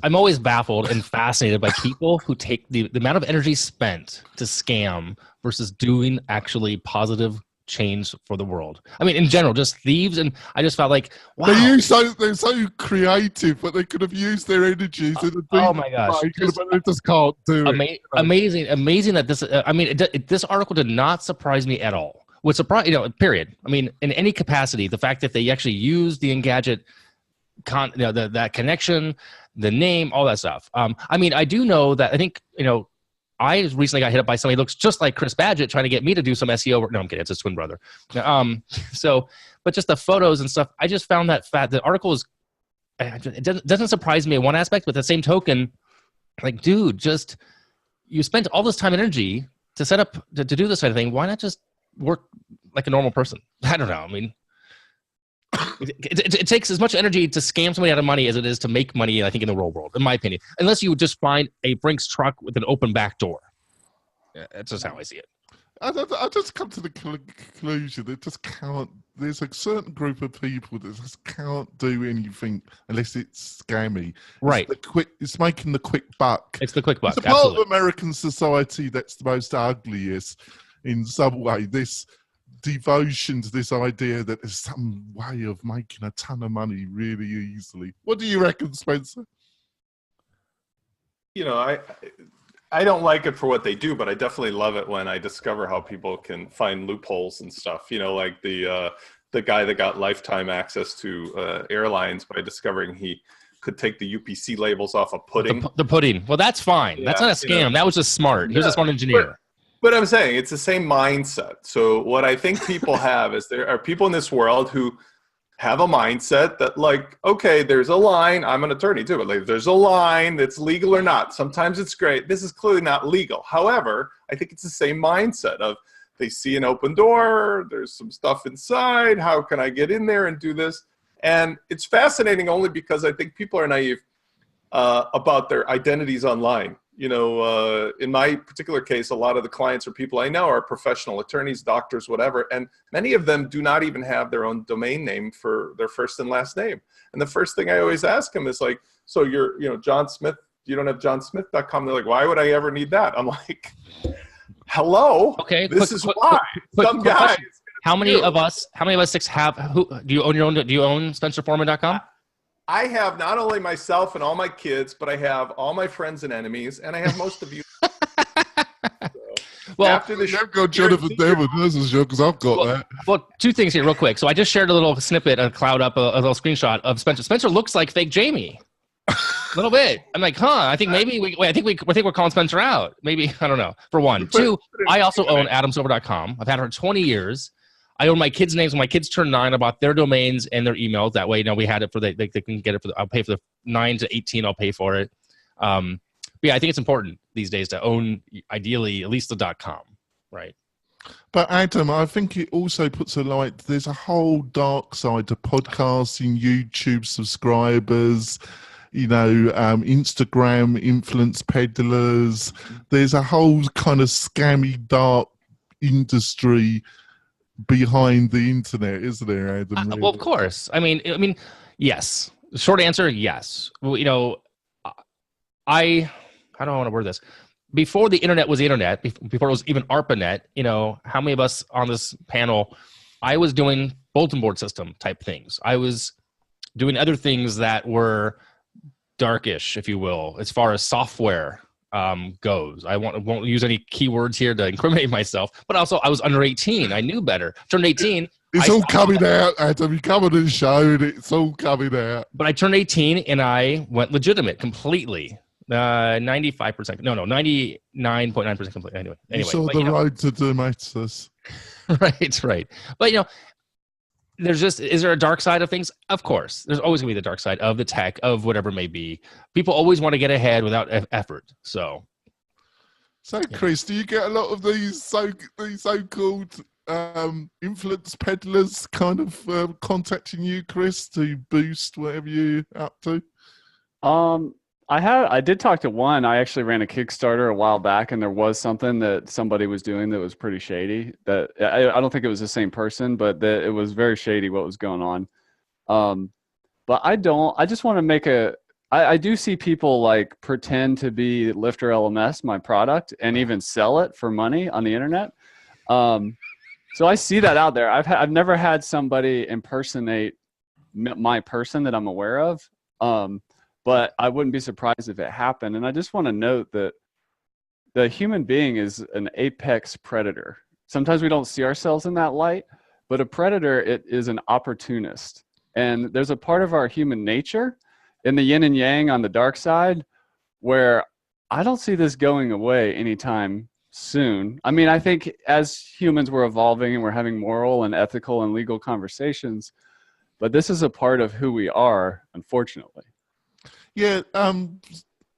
I'm always baffled and fascinated by people who take the amount of energy spent to scam versus doing actually positive change for the world. I mean, in general, just thieves. And I just felt like, wow. They're so creative, but they could have used their energies. Oh my gosh. But they just can't do it. Amazing that this, this article did not surprise me at all. Would surprise, period. I mean, in any capacity, the fact that they actually use the Engadget, that connection, the name, all that stuff. I mean, I do know that, I think, I recently got hit up by somebody who looks just like Chris Badgett trying to get me to do some SEO work. No, I'm kidding. It's his twin brother. But just the photos and stuff, I just found that the article is, it doesn't surprise me in one aspect, but at the same token, like, dude, you spent all this time and energy to set up, to do this kind of thing. Why not just work like a normal person? I don't know. I mean, it takes as much energy to scam somebody out of money as it is to make money, I think, in the real world, in my opinion. Unless you just find a Brinks truck with an open back door. Yeah, that's just how I see it. I just come to the conclusion that just can't. There's a certain group of people that just can't do anything unless it's scammy. Right. It's making the quick buck. It's the quick buck. It's a part of American society that's the most ugliest. in some way, this devotion to this idea that there's some way of making a ton of money really easily. What do you reckon, Spencer? You know, I don't like it for what they do, but I definitely love it when I discover how people can find loopholes and stuff. You know, like the guy that got lifetime access to airlines by discovering he could take the UPC labels off of pudding. The pudding. Well, that's fine. Yeah, that's not a scam. You know, that was just smart. He was a smart engineer. But I'm saying it's the same mindset. So what I think people have is there are people in this world who have a mindset that, like, okay, there's a line. I'm an attorney too, but like, there's a line that's legal or not. Sometimes it's great. This is clearly not legal. However, I think it's the same mindset of they see an open door. There's some stuff inside. How can I get in there and do this? And it's fascinating only because I think people are naive about their identities online. You know, in my particular case, a lot of the clients or people I know are professional attorneys, doctors, whatever, and many of them do not even have their own domain name for their first and last name. And the first thing I always ask them is like, so you're, you know, John Smith, you don't have johnsmith.com. They're like, why would I ever need that? I'm like, hello. Okay. This is why. Some guys. How many of us six have, do you own SpencerForeman.com? I have not only myself and all my kids, but I have all my friends and enemies, and I have most of you. Well, after the show, got Jonathan David versus show because I've got that. Well, two things here, real quick. So I just shared a little snippet, a little screenshot of Spencer. Spencer looks like fake Jamie, a little bit. I'm like, I think maybe we're calling Spencer out. Maybe, I don't know. For one, two, I also own AdamSilver.com. I've had her 20 years. I own my kids' names. When my kids turn 9, I bought their domains and their emails. That way, you know, we had it for they can get it for. I'll pay for the 9 to 18. I'll pay for it. But yeah, I think it's important these days to own, ideally, at least the .com, right? But Adam, I think it also puts a light. There's a whole dark side to podcasting, YouTube subscribers, you know, Instagram influence peddlers. There's a whole kind of scammy, dark industry behind the internet, isn't there, Adam? Really? Well, of course. I mean, yes. Short answer, yes. Well, you know, I don't want to word this. Before the internet was the internet, before it was even ARPANET, you know, how many of us on this panel, I was doing bulletin board system type things. I was doing other things that were darkish, if you will, as far as software goes. I won't use any keywords here to incriminate myself, but also I was under 18. I knew better. Turned 18. It's all coming out, Adam. You come on the show and it's all coming out. But I turned 18 and I went legitimate completely. 95%. No, 99.9% complete. Anyway. You saw the road to Damascus. Right. But, you know, is there a dark side of things? Of course. There's always going to be the dark side of the tech, of whatever it may be. People always want to get ahead without effort. So, Chris, do you get a lot of these so-called influence peddlers kind of contacting you, Chris, to boost whatever you're up to? I did talk to one. I actually ran a Kickstarter a while back, and there was something that somebody was doing that was pretty shady. That I don't think it was the same person, but that it was very shady what was going on. But I just want to make I do see people like pretend to be Lifter LMS, my product, and even sell it for money on the internet. So I see that out there. I've never had somebody impersonate my person that I'm aware of. But I wouldn't be surprised if it happened. And I just want to note that the human being is an apex predator. Sometimes we don't see ourselves in that light, but a predator, it is an opportunist. And there's a part of our human nature in the yin and yang on the dark side where I don't see this going away anytime soon. I mean, I think as humans we're evolving and we're having moral and ethical and legal conversations, but this is a part of who we are, unfortunately. Yeah,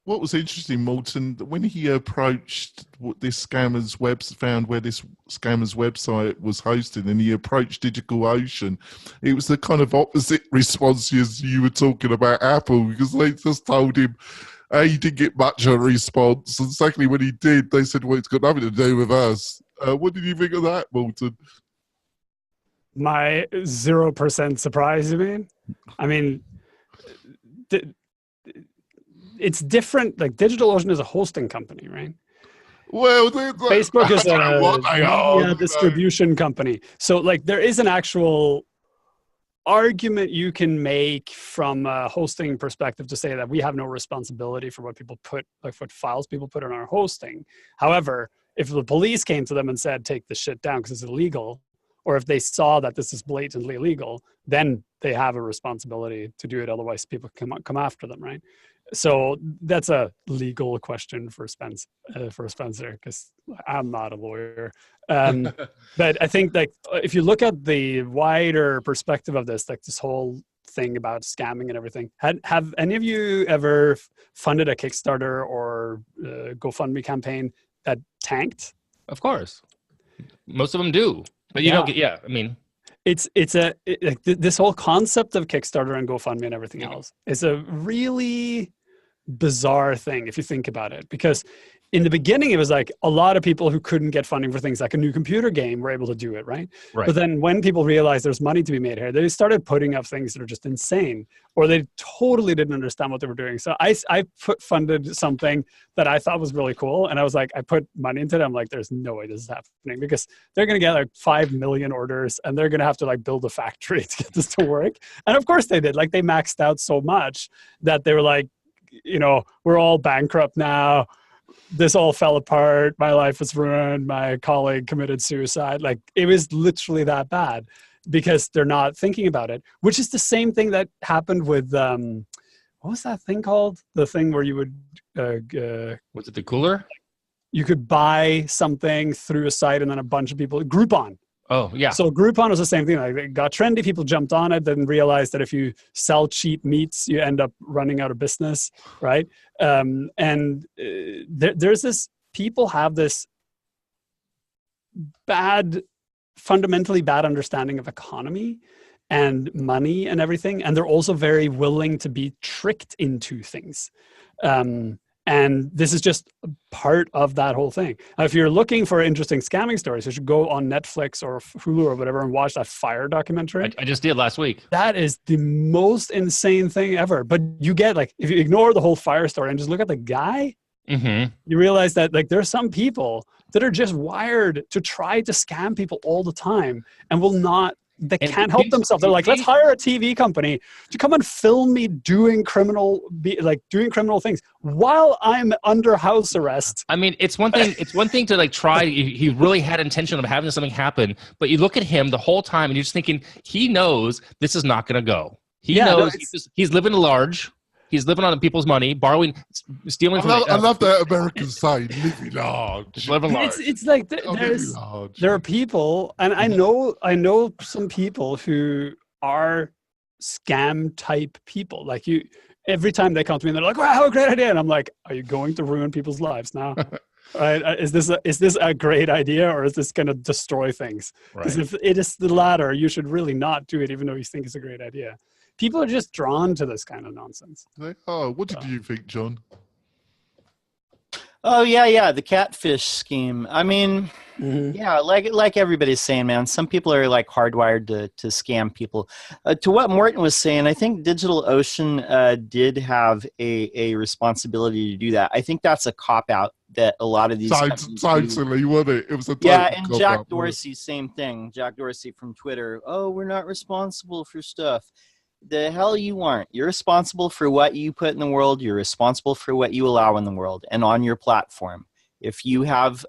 what was interesting, Morton, when he approached this scammer's found where this scammer's website was hosted, and he approached DigitalOcean, it was the kind of opposite response as you were talking about Apple, because they just told him, he didn't get much of a response, and secondly, when he did, they said, well, it's got nothing to do with us. What did you think of that, Morton? My 0% surprise, you mean? I mean, it's different. Like DigitalOcean is a hosting company, right? Well, Facebook is I don't know what they are, a distribution company. So like there is an actual argument you can make from a hosting perspective to say that we have no responsibility for what people put, like what files people put on our hosting. However, if the police came to them and said, take this shit down because it's illegal, or if they saw that this is blatantly illegal, then they have a responsibility to do it. Otherwise people come after them, right? So that's a legal question for Spencer, because I'm not a lawyer. But I think like if you look at the wider perspective of this, like this whole thing about scamming and everything, have any of you ever funded a Kickstarter or GoFundMe campaign that tanked? Of course, most of them do, but you don't get. Yeah, I mean, this whole concept of Kickstarter and GoFundMe and everything else is a really bizarre thing if you think about it, because in the beginning it was like a lot of people who couldn't get funding for things like a new computer game were able to do it, right? But then when people realized there's money to be made here, they started putting up things that are just insane, or they totally didn't understand what they were doing. So I funded something that I thought was really cool, and I was like, I put money into it. I'm like, there's no way this is happening, because they're going to get like 5 million orders and they're going to have to like build a factory to get this to work. And of course they did. Like they maxed out so much that they were like, you know, we're all bankrupt now. This all fell apart. My life was ruined. My colleague committed suicide. Like it was literally that bad, because they're not thinking about it, which is the same thing that happened with, what was that thing called? The thing where you would, was it the cooler? You could buy something through a site and then a bunch of people, Groupon. Oh, yeah. So Groupon was the same thing. Like it got trendy, people jumped on it, then realized that if you sell cheap meats, you end up running out of business, right? There's this, people have this fundamentally bad understanding of economy and money and everything. And they're also very willing to be tricked into things. And this is just part of that whole thing. Now, if you're looking for interesting scamming stories, you should go on Netflix or Hulu or whatever and watch that Fire documentary. I just did last week. That is the most insane thing ever. But you get like, if you ignore the whole Fire story and just look at the guy, you realize that like there's some people that are just wired to try to scam people all the time and will not. They can't help themselves. They're like, let's hire a TV company to come and film me doing criminal things while I'm under house arrest. I mean, it's one thing. It's one thing to like try. He really had intention of having something happen, but you look at him the whole time, and you're just thinking he knows this is not going to go. He knows he's living large. He's living on people's money, borrowing, stealing. I love that American saying, living large. Living large. It's like there are people, and I know some people who are scam type people. Like every time they come to me, and they're like, "Wow, great idea!" And I'm like, "Are you going to ruin people's lives now? Right? Is this a great idea, or is this going to destroy things? Because if it is the latter, you should really not do it, even though you think it's a great idea." People are just drawn to this kind of nonsense. Oh, what did you think, John? Oh, yeah, the catfish scheme. I mean, yeah, like everybody's saying, man, some people are like hardwired to scam people. To what Morten was saying, I think DigitalOcean did have a responsibility to do that. I think that's a cop-out that a lot of these totally, wasn't it? It was a and Jack Dorsey, same thing. Jack Dorsey from Twitter. Oh, we're not responsible for stuff. The hell you aren't. You're responsible for what you put in the world. You're responsible for what you allow in the world and on your platform. If you have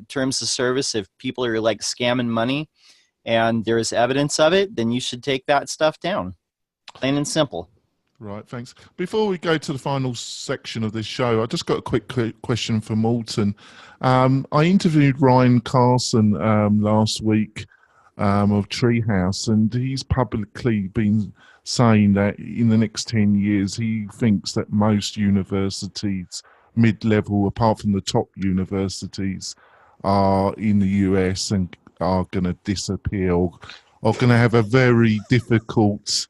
terms of service, if people are like scamming money and there's evidence of it, then you should take that stuff down. Plain and simple. Right, thanks. Before we go to the final section of this show, I just got a quick question for Morten. I interviewed Ryan Carson last week of Treehouse, and he's publicly been saying that in the next 10 years, he thinks that most universities, mid-level, apart from the top universities, are in the US and are going to disappear or are going to have a very difficult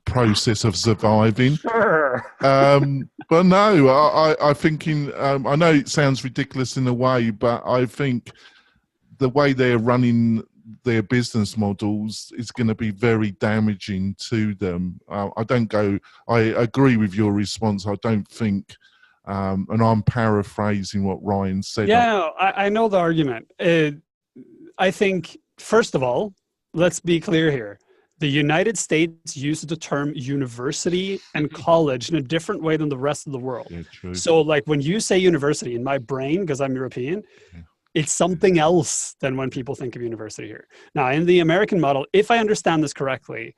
process of surviving. But no, I thinking, I know it sounds ridiculous in a way, but I think the way they're running their business models is going to be very damaging to them. I agree with your response. I don't think And I'm paraphrasing what Ryan said. Yeah, no, I know the argument. I think, first of all, let's be clear here. The United States uses the term university and college in a different way than the rest of the world. Yeah, true. So like when you say university, in my brain, because I'm European, it's something else than when people think of university here. Now, in the American model, if I understand this correctly,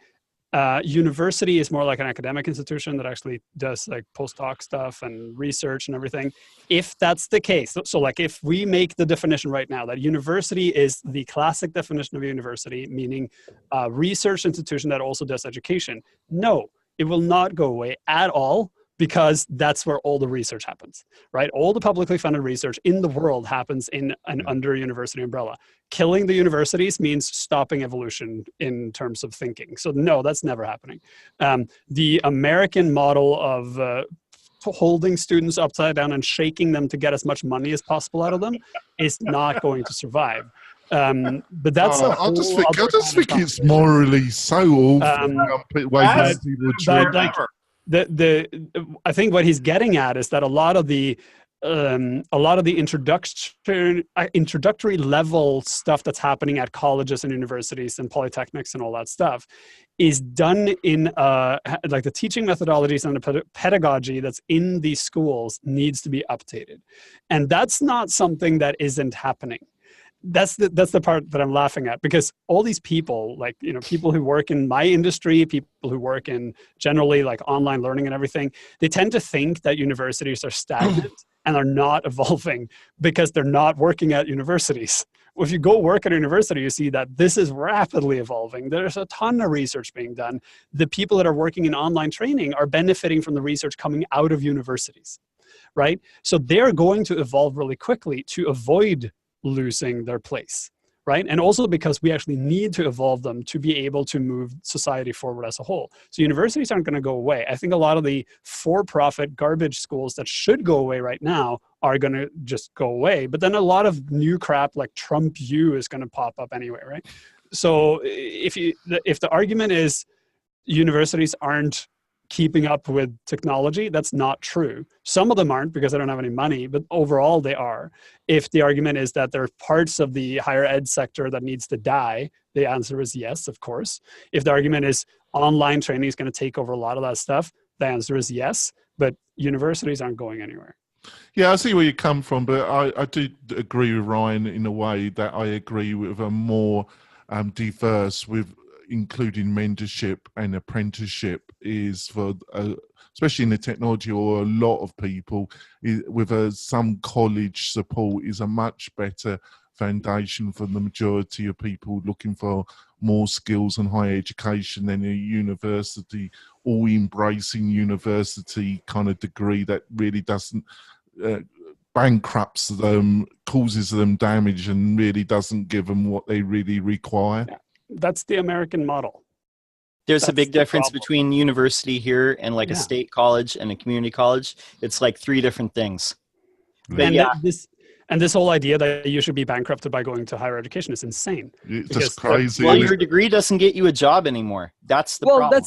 university is more like an academic institution that actually does like postdoc stuff and research and everything. If that's the case, so like if we make the definition right now that university is the classic definition of a university, meaning a research institution that also does education, no, it will not go away at all, because that's where all the research happens, right? All the publicly funded research in the world happens in an under university umbrella. Killing the universities means stopping evolution in terms of thinking. So no, that's never happening. The American model of holding students upside down and shaking them to get as much money as possible out of them is not going to survive. But that's I just think it's morally so awful. I think what he's getting at is that a lot of the introductory level stuff that's happening at colleges and universities and polytechnics and all that stuff is done in like the teaching methodologies and the pedagogy that's in these schools needs to be updated, and that's not something that isn't happening. That's the part that I'm laughing at, because all these people, like, you know, people who work in my industry, people who work in generally like online learning and everything, they tend to think that universities are stagnant and are not evolving because they're not working at universities. If you go work at a university, you see that this is rapidly evolving. There's a ton of research being done. The people that are working in online training are benefiting from the research coming out of universities, right? So they're going to evolve really quickly to avoid losing their place, right? And also because we actually need to evolve them to be able to move society forward as a whole. So universities aren't going to go away. I think a lot of the for-profit garbage schools that should go away right now are going to just go away. But then a lot of new crap like Trump U is going to pop up anyway, right? So if the argument is universities aren't keeping up with technology, that's not true. Some of them aren't because they don't have any money, but overall they are. If the argument is that there are parts of the higher ed sector that needs to die, the answer is yes, of course. If the argument is online training is going to take over a lot of that stuff, the answer is yes, but universities aren't going anywhere. Yeah, I see where you come from, but I do agree with Ryan in a way that I agree with a more diverse, with including mentorship and apprenticeship, is for especially in the technology, or a lot of people with some college support is a much better foundation for the majority of people looking for more skills and higher education than a university, all embracing university kind of degree that really doesn't bankrupts them, causes them damage, and really doesn't give them what they really require. Yeah. That's the American model. There's a big difference between university here and like a state college and a community college. It's like 3 different things. But and this whole idea that you should be bankrupted by going to higher education is insane. It's just crazy. Well, your degree doesn't get you a job anymore. That's the problem.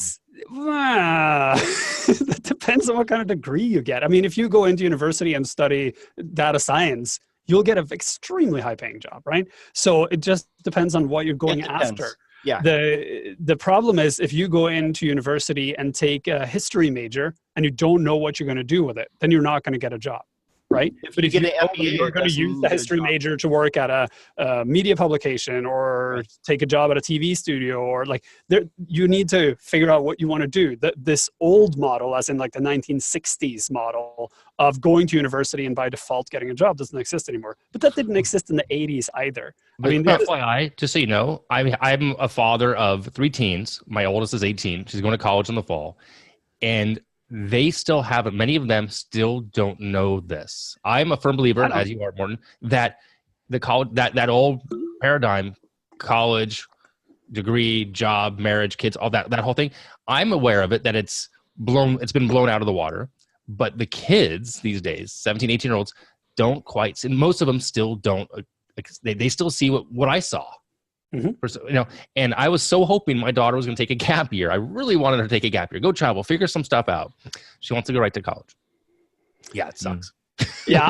That depends on what kind of degree you get. I mean, if you go into university and study data science, you'll get an extremely high paying job, right? So it just depends on what you're going after. Yeah. The problem is if you go into university and take a history major and you don't know what you're going to do with it, then you're not going to get a job, right? But if you're going to use the history major to work at a media publication or take a job at a TV studio, or like you need to figure out what you want to do. This old model, as in like the 1960s model of going to university and by default getting a job, doesn't exist anymore. But that didn't exist in the 80s either. I mean, FYI, just so you know, I'm a father of 3 teens. My oldest is 18. She's going to college in the fall. And they still haven't, many of them still don't know this. I'm a firm believer, as you are, Morten, that the college, that old paradigm, college, degree, job, marriage, kids, all that whole thing, I'm aware of it, that it's been blown out of the water. But the kids these days, 17, 18-year-olds, don't quite, and most of them still don't, they still see what I saw. Mm-hmm. And I was so hoping my daughter was going to take a gap year. I really wanted her to take a gap year, go travel, figure some stuff out. She wants to go right to college. Yeah, it sucks. Yeah,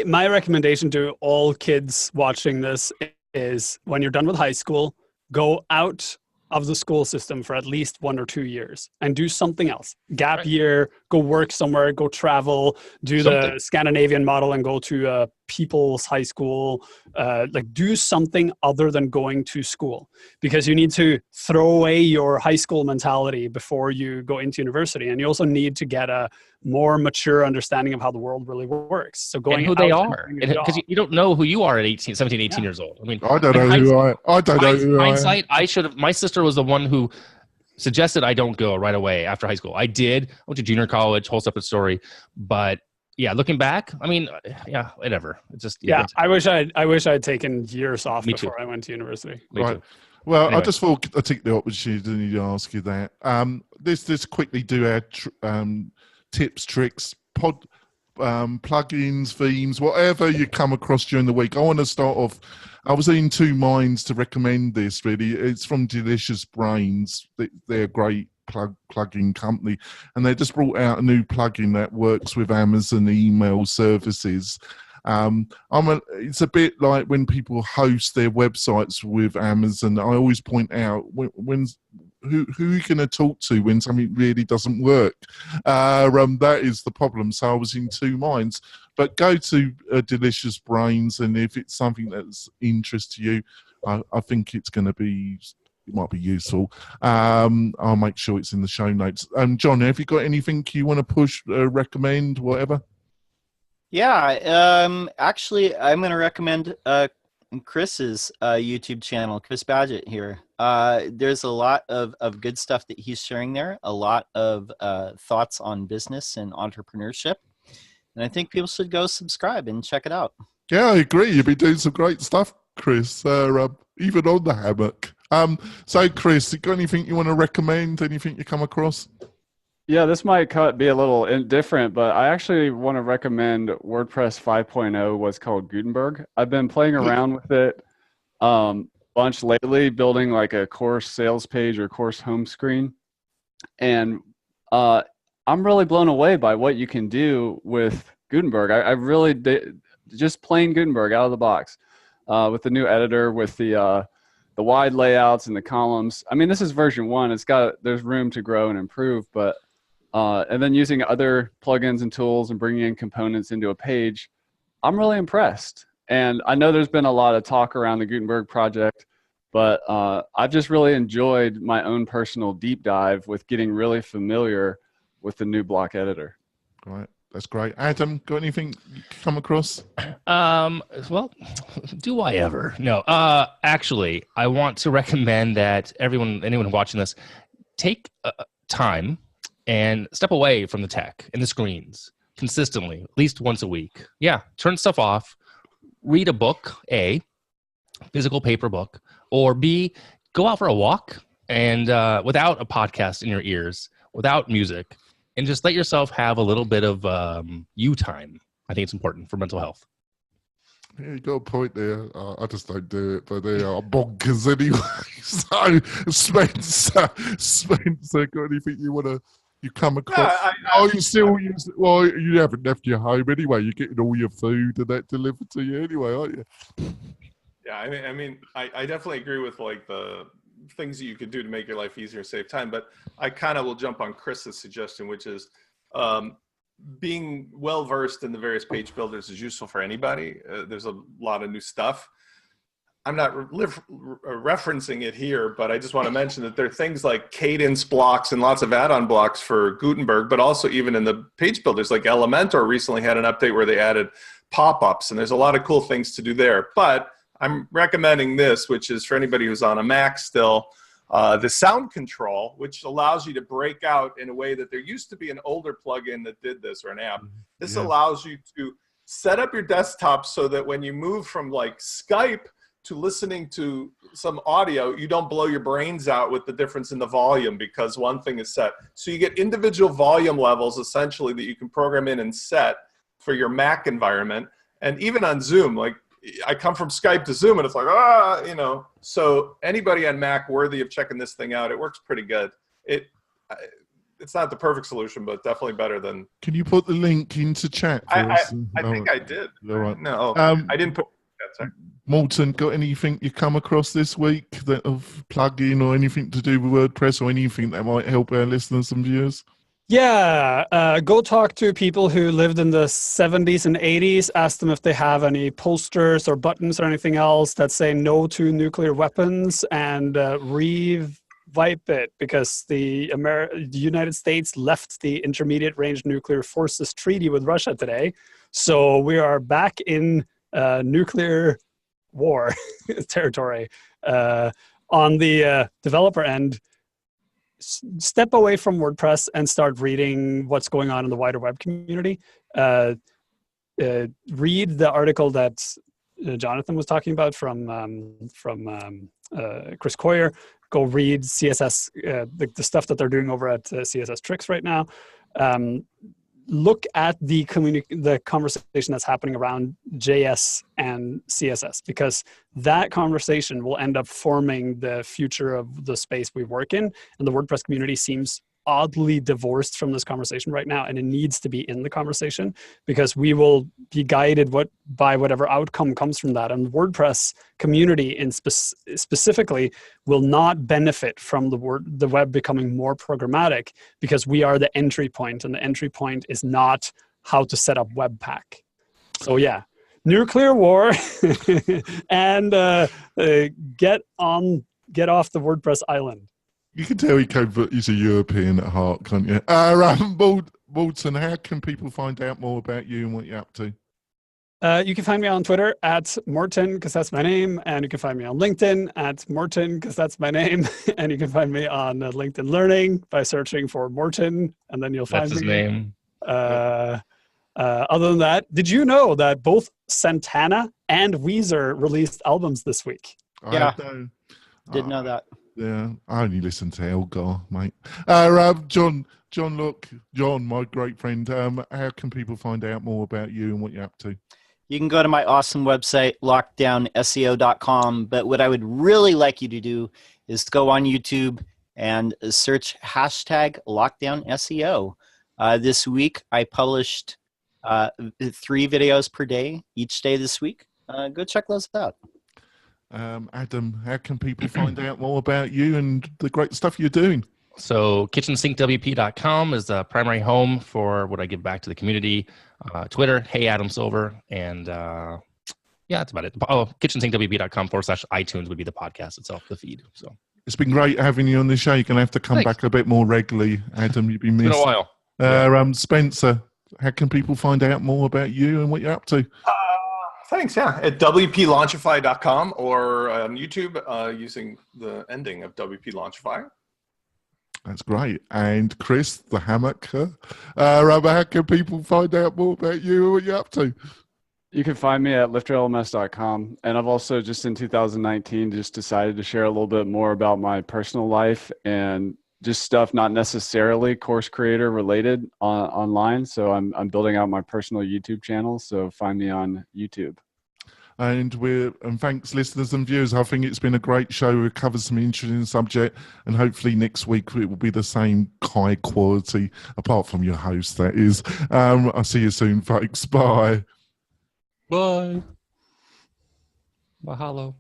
my recommendation to all kids watching this is when you're done with high school, go out of the school system for at least 1 or 2 years and do something else. Gap year, go work somewhere, go travel, do the Scandinavian model and go to a people's high school. Like do something other than going to school, because you need to throw away your high school mentality before you go into university. And you also need to get a more mature understanding of how the world really works. So going and who out they are, and because you don't know who you are at 17, 18 years old. I mean, I don't know who I don't know who I am. Hindsight, I should have. My sister was the one who suggested I don't go right away after high school. I did. I went to junior college, whole separate story. But yeah, looking back, I mean, yeah, whatever. It's just I wish I'd taken years off before I went to university. Right. Too. Well, Anyway. I just thought I'd take the opportunity to ask you that. Let's quickly do our tips, tricks, plugins, themes, whatever you come across during the week. I want to start off. I was in two minds to recommend this. Really, it's from Delicious Brains. They're a great plugin company, and they just brought out a new plugin that works with Amazon email services. It's a bit like when people host their websites with Amazon. I always point out who you going to talk to when something really doesn't work. That is the problem. So I was in two minds. But go to Delicious Brains, and if it's something that's interest to you, I think it's going to be. It might be useful. I'll make sure it's in the show notes. John, have you got anything you want to push, recommend, whatever? Yeah, actually, I'm going to recommend Chris's YouTube channel, Chris Badgett here. There's a lot of good stuff that he's sharing there, a lot of thoughts on business and entrepreneurship. And I think people should go subscribe and check it out. Yeah, I agree. You've been doing some great stuff, Chris, even on the hammock. So, Chris, you got anything you want to recommend? Anything you come across? Yeah, this might be a little different, but I actually want to recommend WordPress 5.0, what's called Gutenberg. I've been playing around with it bunch lately, building like a course sales page or course home screen. And I'm really blown away by what you can do with Gutenberg. I really did, just plain Gutenberg out of the box with the new editor, with the wide layouts and the columns. I mean, this is version 1. There's room to grow and improve, but and then using other plugins and tools and bringing in components into a page, I'm really impressed. And I know there's been a lot of talk around the Gutenberg project, but I've just really enjoyed my own personal deep dive with getting really familiar with the new block editor. All right. That's great. Adam, got anything you come across? Well, do I ever? No. Actually, I want to recommend that anyone watching this, take time and step away from the tech and the screens consistently, at least once a week. Yeah, turn stuff off. Read a book, A, physical paper book, or B, go out for a walk and without a podcast in your ears, without music, and just let yourself have a little bit of you time. I think it's important for mental health. Yeah, you got a point there. I just don't do it, but they are bonkers anyway. So, Spencer, got anything you come across? You haven't left your home anyway. You're getting all your food and that delivered to you anyway, aren't you? Yeah, I mean, I definitely agree with like the things that you could do to make your life easier, save time. But I kind of will jump on Chris's suggestion, which is being well versed in the various page builders is useful for anybody. There's a lot of new stuff. I'm not referencing it here, but I just want to mention that there are things like cadence blocks and lots of add-on blocks for Gutenberg, but also even in the page builders, like Elementor recently had an update where they added pop-ups, and there's a lot of cool things to do there. But I'm recommending this, which is for anybody who's on a Mac still, the sound control, which allows you to break out in a way that there used to be an older plugin that did this, or an app. This allows you to set up your desktop so that when you move from like Skype to listening to some audio, you don't blow your brains out with the difference in the volume because one thing is set. So you get individual volume levels essentially that you can program in and set for your Mac environment. And even on Zoom, like I come from Skype to Zoom and it's like, so anybody on Mac worthy of checking this thing out, it works pretty good. it's not the perfect solution, but definitely better than. Can you put the link into chat for us? I think I did. All right. No, I didn't put. Sorry. Morton, got anything you come across this week that of plug-in or anything to do with WordPress or anything that might help our listeners and viewers? Yeah, go talk to people who lived in the 70s and 80s. Ask them if they have any posters or buttons or anything else that say no to nuclear weapons, and revive it, because the United States left the Intermediate Range Nuclear Forces Treaty with Russia today. So we are back in nuclear war territory. On the developer end, step away from WordPress and start reading what's going on in the wider web community. Read the article that Jonathan was talking about from Chris Coyer. Go read CSS, the stuff that they're doing over at CSS Tricks right now. Look at the conversation that's happening around JS and CSS, because that conversation will end up forming the future of the space we work in. And the WordPress community seems oddly divorced from this conversation right now, and it needs to be in the conversation, because we will be guided by whatever outcome comes from that. And the WordPress community specifically will not benefit from the web becoming more programmatic, because we are the entry point, and the entry point is not how to set up Webpack. So yeah, nuclear war and get off the WordPress island. You can tell he's a European at heart, can't you? Morton, how can people find out more about you and what you're up to? You can find me on Twitter at Morton, because that's my name. And you can find me on LinkedIn at Morton, because that's my name. And you can find me on LinkedIn Learning by searching for Morton, and then you'll find me. That's his name. Other than that, did you know that both Santana and Weezer released albums this week? Yeah, did know that. Yeah, I only listen to Elgar, mate. John, my great friend, how can people find out more about you and what you're up to? You can go to my awesome website, lockdownseo.com. But what I would really like you to do is go on YouTube and search hashtag LockdownSEO. This week, I published 3 videos per day, each day this week. Go check those out. Adam, how can people find out more about you and the great stuff you're doing? So kitchensinkWP.com is the primary home for what I give back to the community. Twitter, Hey Adam Silver, and yeah, that's about it. Oh, kitchensinkWP.com/iTunes would be the podcast itself, the feed. So it's been great having you on the show. You're going to have to come back a bit more regularly, Adam. You've been missed. It's been a while. Spencer, how can people find out more about you and what you're up to? Thanks, yeah. At WPLaunchify.com or on YouTube using the ending of WP Launchify. That's great. And Chris, the hammock, how can people find out more about you and what you're up to? You can find me at lifterlms.com. And I've also just in 2019 just decided to share a little bit more about my personal life and just stuff not necessarily course creator related online. So I'm building out my personal YouTube channel. So find me on YouTube. And thanks, listeners and viewers. I think it's been a great show. We've covered some interesting subject, and hopefully next week it will be the same high quality, apart from your host, that is. I'll see you soon, folks. Bye. Bye. Mahalo.